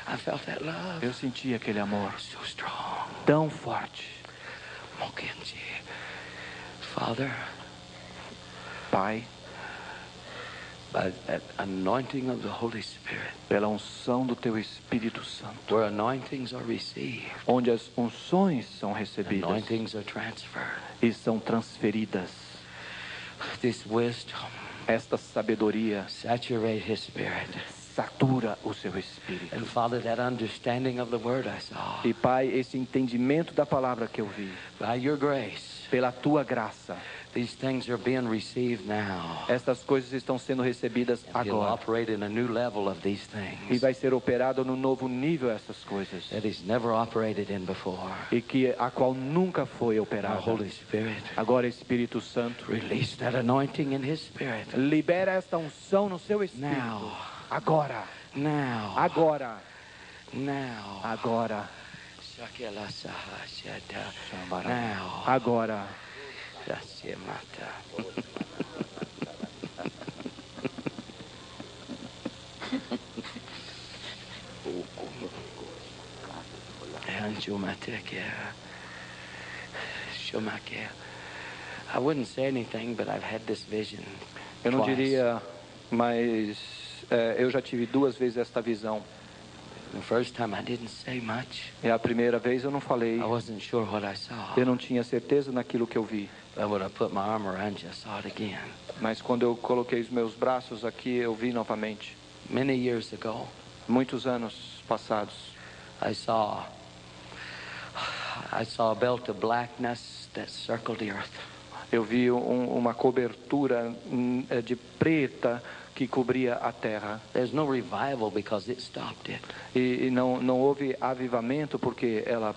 I felt that love. Eu senti aquele amor So strong. tão forte. Mokenji. Father, Pai, by that anointing of the Holy Spirit, pela unção do Teu Espírito Santo, where anointings are received, onde as unções são recebidas anointings are transferred. e são transferidas, This wisdom esta sabedoria saturate His Spirit. satura o seu espírito. And Father, that understanding of the Word I saw, E Pai, esse entendimento da palavra que eu vi, by Your grace, pela Tua graça, these things are being received now. estas coisas estão sendo recebidas And He'll agora. operate in a new level of these E things vai ser operado no novo nível essas coisas. that He's never operated in before. E que a qual nunca foi Our operada. Holy Spirit, Agora, Espírito Santo, release that anointing in His Spirit. libera esta unção no seu espírito. Now. Agora, Now. agora, Now. agora, Shakela Sahashata. Now. agora. Yasyamata. I wouldn't say anything, but I've had this vision. Eu não twice. diria, mas eu já tive 2 vezes esta visão. The first time I didn't say much. E a primeira vez eu não falei. I wasn't sure what I saw. Eu não tinha certeza naquilo que eu vi. But when I put my arm around you, I saw it again. Mas quando eu coloquei os meus braços aqui, eu vi novamente. Many years ago, Muitos anos passados, I saw a belt of blackness that circled the earth. eu vi uma cobertura de preta que cobria a terra. There's no revival because it stopped it. E não houve avivamento porque ela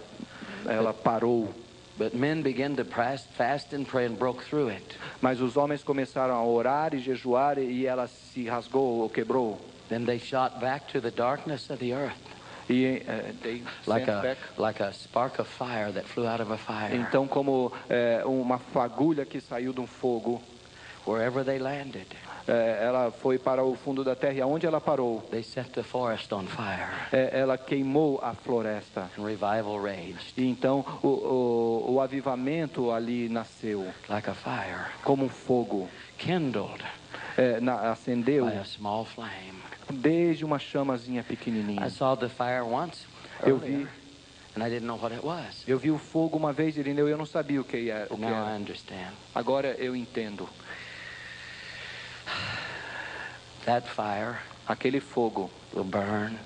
parou. But men began to fast and pray and broke through it. Mas os homens começaram a orar e jejuar e ela se rasgou ou quebrou. Then they shot back to the darkness of the earth. E they Like sent back. a spark of fire that flew out of a fire. Então, como uma fagulha que saiu de um fogo, Wherever they landed, ela foi para o fundo da terra. E aonde ela parou, they set the forest on fire. ela queimou a floresta. And revival raged E então o avivamento ali nasceu like a fire, como um fogo, kindled acendeu by a small flame. desde uma chamazinha I pequenininha. saw the fire once Eu earlier, vi, and I didn't know what it was. eu vi o fogo uma vez, Irineu, e eu não sabia o que era. Now I understand. Agora eu entendo. That fire Aquele fogo will burn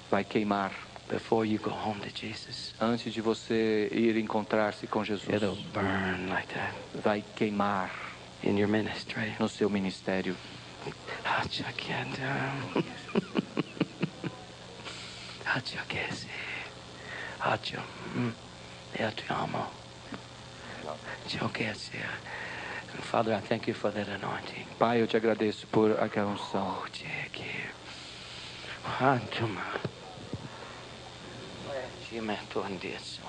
vai queimar before you go home to Jesus. antes de você ir encontrar-se com Jesus. It'll burn like that Vai queimar in your ministry. no seu ministério. Father, I thank you for that anointing. Pai, eu te agradeço por aquela unção. Antuma. Cimento andisso.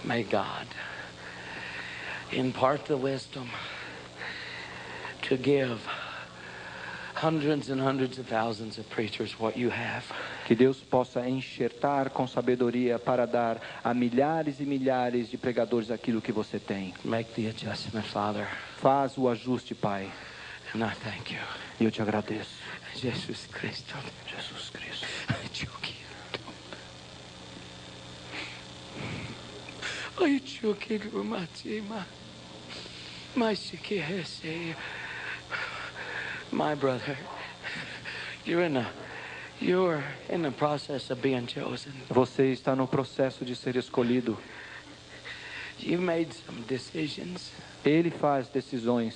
May God impart the wisdom to give hundreds and hundreds of thousands of preachers what you have. Que Deus possa enxertar com sabedoria para dar a milhares e milhares de pregadores aquilo que você tem. Make the adjustment, Father. Faz o ajuste, Pai. And I thank you. E eu te agradeço. Jesus Cristo. Jesus Cristo. Ai, chukiru matima. Mas que receio. My brother, you're in the process of being chosen. Você está no processo de ser escolhido. You made some decisions Ele faz decisões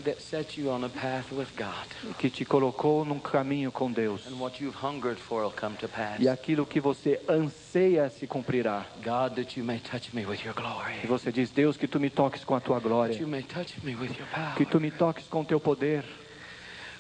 that set you on a path with God. que te colocou num caminho com Deus. And what you've hungered for will come to pass. E aquilo que você anseia se cumprirá. God, that you may touch me with your glory. E você diz, Deus, que tu me toques com a tua glória. That you may touch me with your power. Que tu me toques com o teu poder.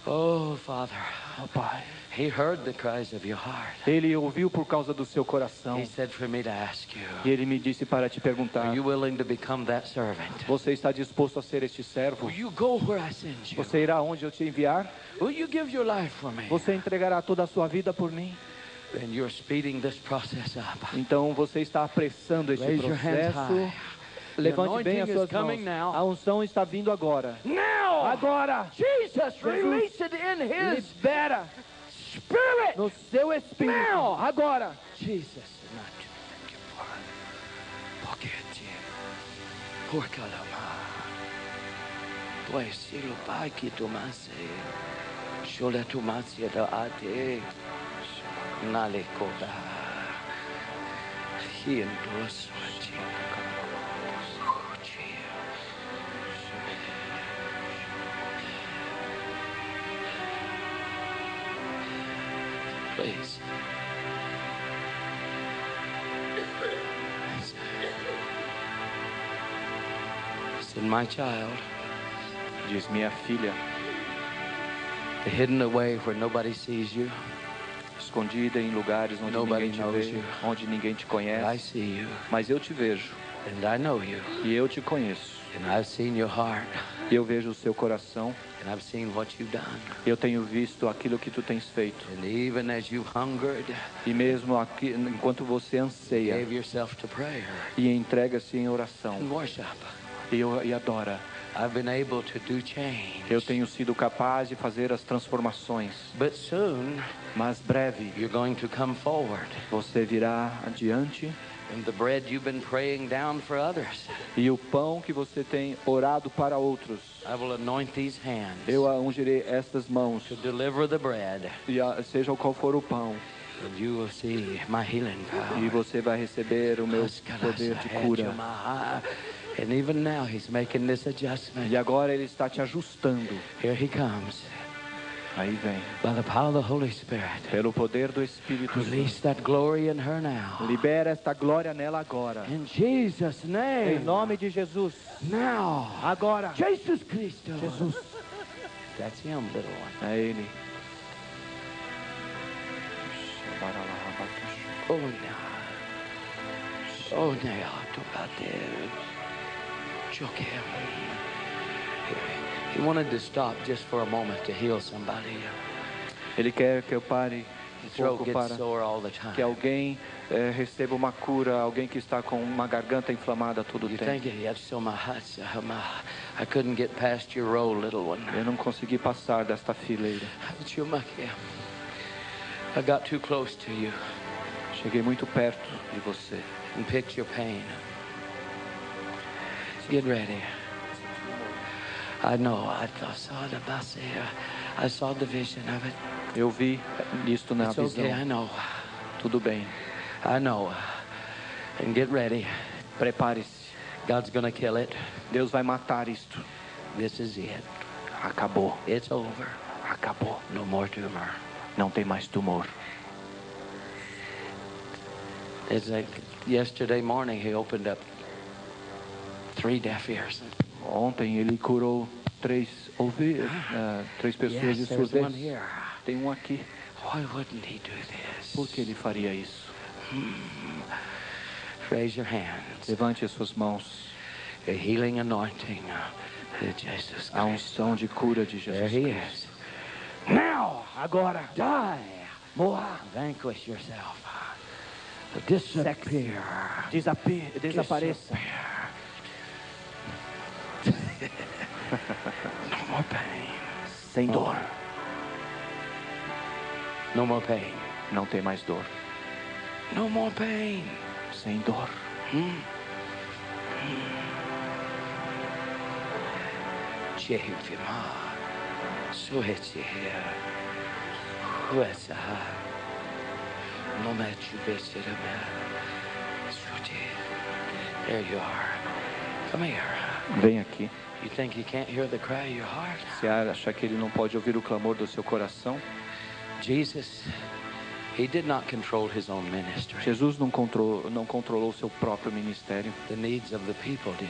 Oh, Father. Oh, Pai. He heard the cries of your heart. Ele ouviu por causa do seu coração. He said for me to ask you. E ele me disse para te perguntar. Are you willing to become that servant? Você está disposto a ser este servo? Will you go where I send you? Você irá onde eu te enviar? Will you give your life for me? Você entregará toda a sua vida por mim? Then you're speeding this process up. Então você está apressando este Raise your hands processo. high. Levante bem The as anointing suas is coming mãos. now. A unção está vindo agora. Now! Agora! Jesus, release it in His Libera Spirit. no seu espírito. Now! Agora! Jesus, not to thank you for Pocket. Porcalama. Pues si lo pai que tomase. Shola tomase da ate. Nale koda. Hiendos. Please. Send my child, Diz minha filha, hidden away where nobody sees you. escondida em lugares onde Nobody ninguém te knows vê, you. onde ninguém te I conhece, see you, mas eu te vejo and I know you, e eu te conheço. and I've seen your heart, E eu vejo o seu coração. and I've seen what you've done. Eu tenho visto aquilo que tu tens feito. And even as you hungered, E mesmo aqui, enquanto você anseia gave yourself to prayer e entrega-se em and oração worship, e adora, I've been able to do change. eu tenho sido capaz de fazer as transformações. But soon, Mas breve you're going to come forward, você virá adiante and the bread you've been praying down for others, e o pão que você tem orado para outros, I will anoint these hands eu ungirei estas mãos, to deliver the bread, e seja qual for o pão, and you will see my healing power. e você vai receber o meu poder de cura. And even now he's making this adjustment. E agora ele está te ajustando. Here he comes. Aí vem, By the power of the Holy Spirit. pelo poder do Espírito Santo. Release that glory in her now. Libera esta glória nela agora. In Jesus' Em name. nome de Jesus. Now. Agora. Jesus Christ. Jesus. That's him, little one. É ele. Oh, now. Oh, now. To bater. Choke him. He wanted to stop just for a moment to heal somebody. Ele quer que eu pare His um throat pouco gets para sore all the time. que alguém receba uma cura, alguém que está com uma garganta inflamada todo o You tempo. think he had so my heart, I couldn't get past your row, little one. Eu não consegui passar desta fileira. I got too close to you Cheguei muito perto de você. and picked your pain. Get ready. I know. I saw the vision of it. Eu vi isto na It's visão. okay. I know. Tudo bem. I know. And get ready. Prepare-se. God's gonna kill it. Deus vai matar isto. This is it. Acabou. It's over. Acabou. No more tumor. Não tem mais tumor. It's like yesterday morning he opened up 3 deaf ears. Ontem ele curou três pessoas de Yes, there's one surdez. here. Tem um aqui. Why wouldn't he do this? Por que ele faria isso? Raise your hands. Levante as suas mãos. A healing anointing of Jesus A Christ. unção de cura de There Jesus he Cristo. is. Now, Agora, die. morra. Vanquish yourself. Disappear. Desapareça. No more pain. Sem dor. No more pain. Não tem mais dor. No more pain. Sem dor. Jehivima. Suhechia. Huesa. No match besirame. Suji. There you are. Come here. Vem aqui. You think you can't hear the cry of your heart? Você acha que ele não pode ouvir o clamor do seu coração? Jesus, he did not control his own ministry. Jesus não controlou o seu próprio ministério. The needs of the people did.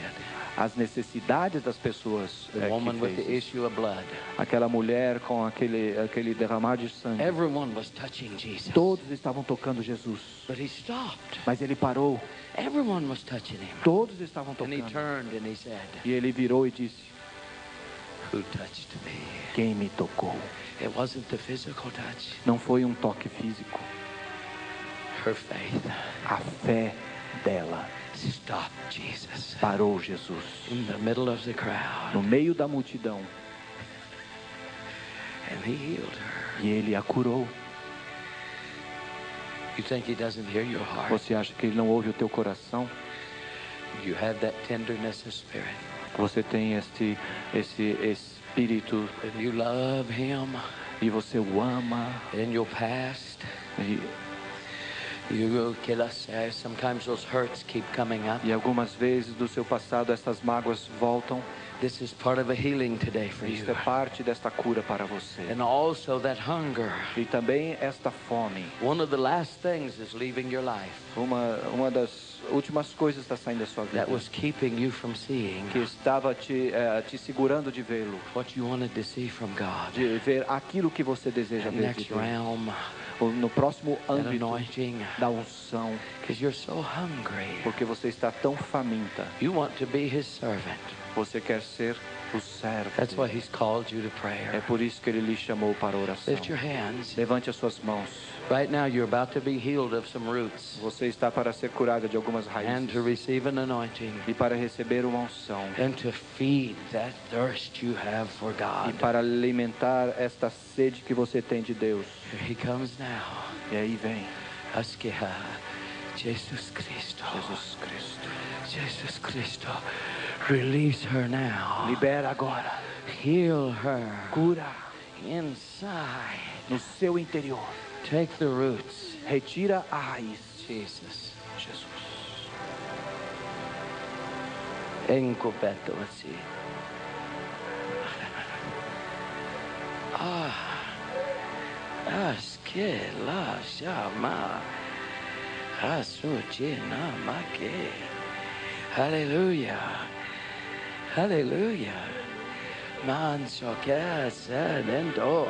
As necessidades das pessoas The woman que with the fez. issue of blood. Aquela mulher com aquele derramar de sangue. Everyone was touching Jesus. Todos estavam tocando Jesus. But he stopped. Mas ele parou. Everyone was touching him. Todos estavam And he tocando. turned and he said, E ele virou e disse: who touched me? quem me tocou? It wasn't the physical touch. Não foi um toque físico. Her faith A fé dela stopped Jesus parou Jesus. in the middle of the crowd. No meio da multidão. And he healed her. E ele a curou. You think he doesn't hear your heart? Você acha que ele não ouve o teu coração? You have that tenderness of spirit. Você tem esse espírito And you love him e você o ama. in your past. E Sometimes those hurts keep coming up. algumas vezes do seu passado essas mágoas voltam. This is part of a healing today for you. Isso é parte desta cura para você. And also that hunger. E também esta fome. One of the last things is leaving your life Uma das últimas coisas está saindo da sua vida. that was keeping you from seeing Que estava te segurando de vê-lo. what you wanted to see from God. De ver aquilo que você deseja That ver de next Deus. realm, No próximo that âmbito anointing. da unção. Because you're so hungry. Porque você está tão faminta. You want to be his servant. Você quer ser o servo. That's why he's called you to É prayer. por isso que ele lhe chamou para a oração. Lift your hands. Levante as suas mãos. Right now you're about to be healed of some roots Você está para ser curada de algumas and raízes. to receive an anointing E para receber uma unção. and to feed that thirst you have for E God. para alimentar esta sede que você tem de Deus. Here he comes now. E aí vem Askeha. Jesus Cristo. Jesus Cristo. Jesus Cristo. Release her now. Libera agora. Heal her Cura inside. no seu interior. Take the roots. Retira a raiz. Jesus. Jesus. Encoberto assim. Askela chama. Asujina make. Hallelujah. Hallelujah. Man so kasa dentro.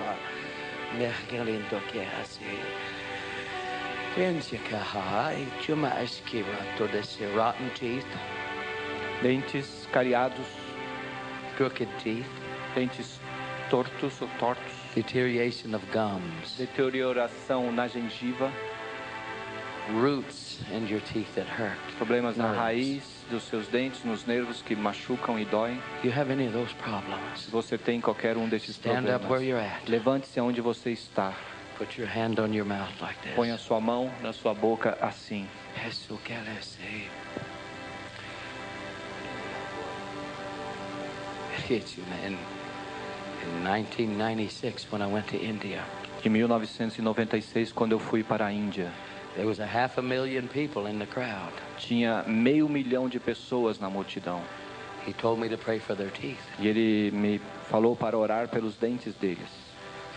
Mergelindo que assim. Pensa que hai chuma esquiva todo esse rotten teeth, Dentes cariados, crooked teeth, dentes tortos ou tortos. deterioration of gums, Deterioração na gengiva. roots in your teeth that hurt. Problemas na Nerves. raiz dos seus dentes, nos nervos que machucam e doem. You have any of those problems? Se você tem qualquer um desses Stand up where problemas, you're at. levante-se onde você está. Put your hand on your mouth like Ponha this. sua mão na sua boca assim. Eso que le sé. Hit you, man. In 1996, when I went to India, Em 1996, quando eu fui para a Índia, there was 500,000 people in the crowd. tinha 500.000 de pessoas na multidão. He told me to pray for their teeth. E ele me falou para orar pelos dentes deles.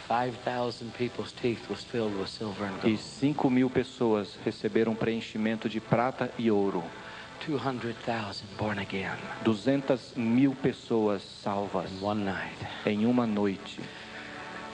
5,000 people's teeth was filled with silver and E gold. 5.000 pessoas receberam preenchimento de prata e ouro. 200,000 born again 200.000 pessoas salvas in one night. em uma noite.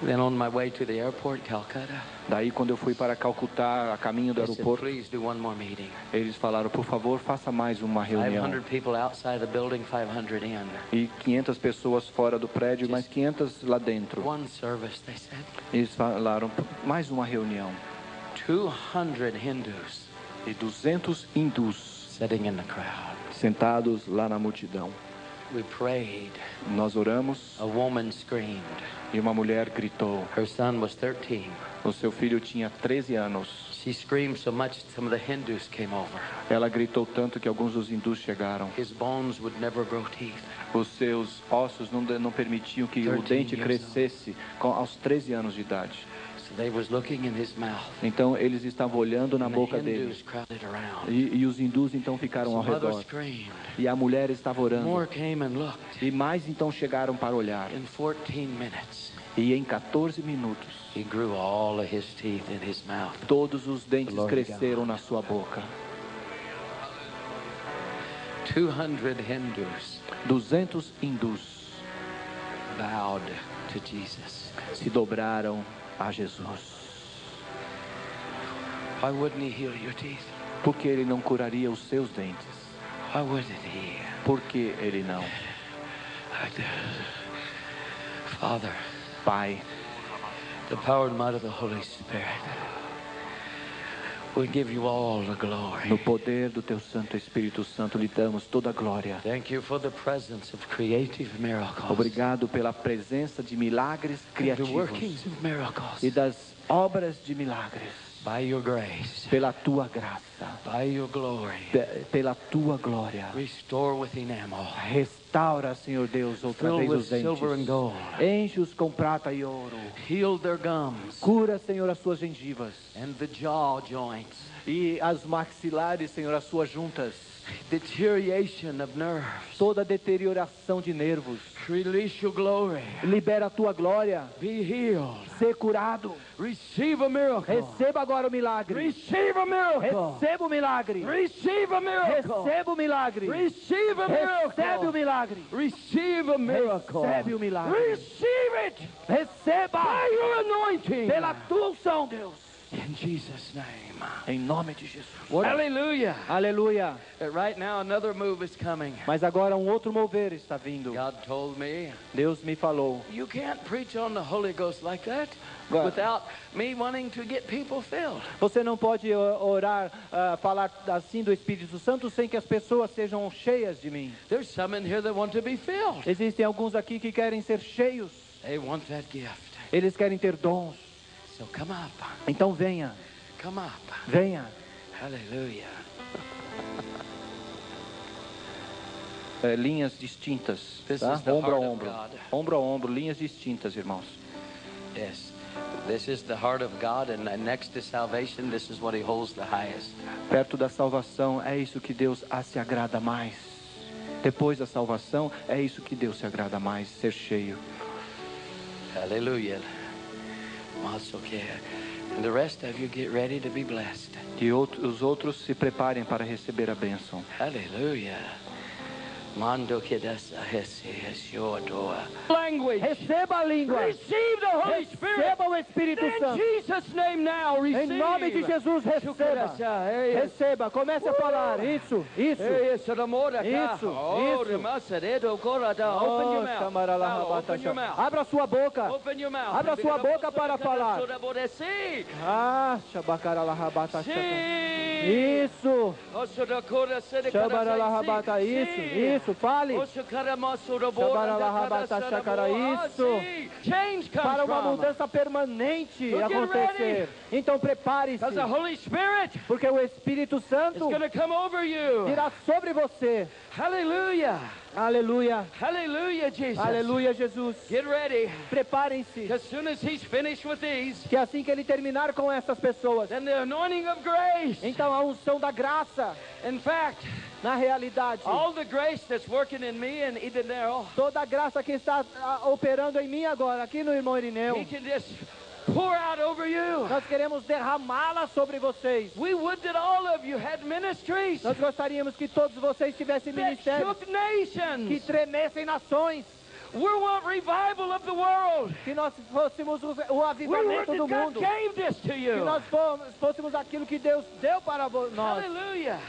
Then on my way to the airport, Calcutta, Daí, quando eu fui para Calcutá, a caminho do they said, aeroporto, please do one more meeting. eles falaram, por favor, faça mais uma reunião. 500 people outside the building, 500 in. E 500 pessoas fora do prédio, mais 500 lá dentro. One service, they said. Eles falaram, mais uma reunião. 200 Hindus E 200 hindus sitting in the crowd. sentados lá na multidão. We prayed. Nós oramos A woman screamed. e uma mulher gritou. Her son was 13. O seu filho tinha 13 anos. She screamed so much some of the Hindus came over. Ela gritou tanto que alguns dos hindus chegaram. His bones would never grow teeth. Os seus ossos não permitiam que o 13 dente years crescesse aos 13 anos de idade. So they was looking in his mouth. Então eles estavam olhando na And boca the dele. Hindus crowded around. E os hindus então ficaram ao So mother redor. screamed. E a mulher estava orando. More came and looked. E mais então chegaram para olhar. In 14 minutes, E em 14 minutos, he grew all of his teeth in his mouth. todos os dentes Glória a Deus. cresceram na sua boca. 200 Hindus 200 hindus bowed to Jesus. se dobraram a Jesus. Why wouldn't he heal your teeth? Por que ele não curaria os seus dentes? Why wouldn't he? Por que ele não? Father, Pai, the power and might of the Holy Spirit, we give you all the glory. no poder do teu Santo Espírito Santo lhe damos toda a glória. Thank you for the presence of creative miracles. Obrigado pela presença de milagres The criativos workings of miracles. e das obras de milagres. By your grace, Pela tua graça, by your glory, pela tua glória. restore with enamel. Restaura, Senhor Deus, outra Fill vez with os silver and dentes. gold. Enche-os com prata e ouro. Heal their gums Cura, Senhor, as suas gengivas. and the jaw joints. E as maxilares, Senhor, as suas juntas. Deterioration of nerves. Toda deterioração de nervos. Release your glory. Libera a tua glória. Be healed. Ser curado. Receive a miracle. Receba agora o milagre. Receive a miracle. Receba o milagre. Receive a miracle. Receba o milagre. Receive a Recebe o miracle. milagre. Receive a miracle. Recebe o milagre. Receive it Receba by your anointing. pela tua unção, Deus. In Jesus' name. Em nome de Jesus. Hallelujah. Aleluia. Right now another move is coming. Mas agora um outro mover está vindo. God told me, Deus me falou. you can't preach on the Holy Ghost like that God. without me wanting to get people filled. Você não pode orar, falar assim do Espírito Santo sem que as pessoas sejam cheias de mim. There's some in here that want to be filled. Existem alguns aqui que querem ser cheios. They want that gift. Eles querem ter dons. So come up. Então venha, Come up. venha. Hallelujah. Linhas distintas, This tá? is the Ombro a heart of ombro. God. Ombro a ombro, linhas distintas, irmãos. Yes. This is the heart of God, and next to salvation, this is what He holds the highest. Perto da salvação, é isso que Deus se agrada mais. Depois da salvação, é isso que Deus se agrada mais, ser cheio. Hallelujah. Okay. And the rest of you get ready to be blessed. E os outros se preparem para receber a bênção. Hallelujah. Mando kedasa hesi hesiodoa. Language. Receba a língua. Receive the Holy Spirit. Receba o Espírito In Santo. Jesus' name now, receive. Em nome de Jesus, receba. Receba, comece a falar. Isso, isso. Isso, Open your mouth. Open your mouth. Abra sua boca. Open your mouth. Abra sua boca para falar. See. Shabacaralahaba. See. Isso. Shabaralahaba. Isso, isso. Fale. Change comes Para uma from. mudança permanente So get acontecer. ready. Então prepare-se. Because the Holy Spirit Porque o Espírito is Santo going to come over you. virá sobre você. Hallelujah. Aleluia. Hallelujah, Jesus. Aleluia, Jesus. Get ready. Preparem-se, As soon as he's finished with these, que assim que ele terminar com essas pessoas, then the anointing of grace. então a unção da graça, In fact, na realidade, all the grace that's working in me and Irineu, toda a graça que está operando em mim agora, aqui no irmão Irineu, he can just pour out over you. nós queremos derramá-la sobre vocês. We would that all of you had ministries Nós gostaríamos que todos vocês tivessem that ministérios shook que nations. tremessem nações, We want revival of the world. que nós fôssemos o We want avivamento do that God mundo, gave this to que you. nós fôssemos aquilo que Deus deu para nós. Hallelujah.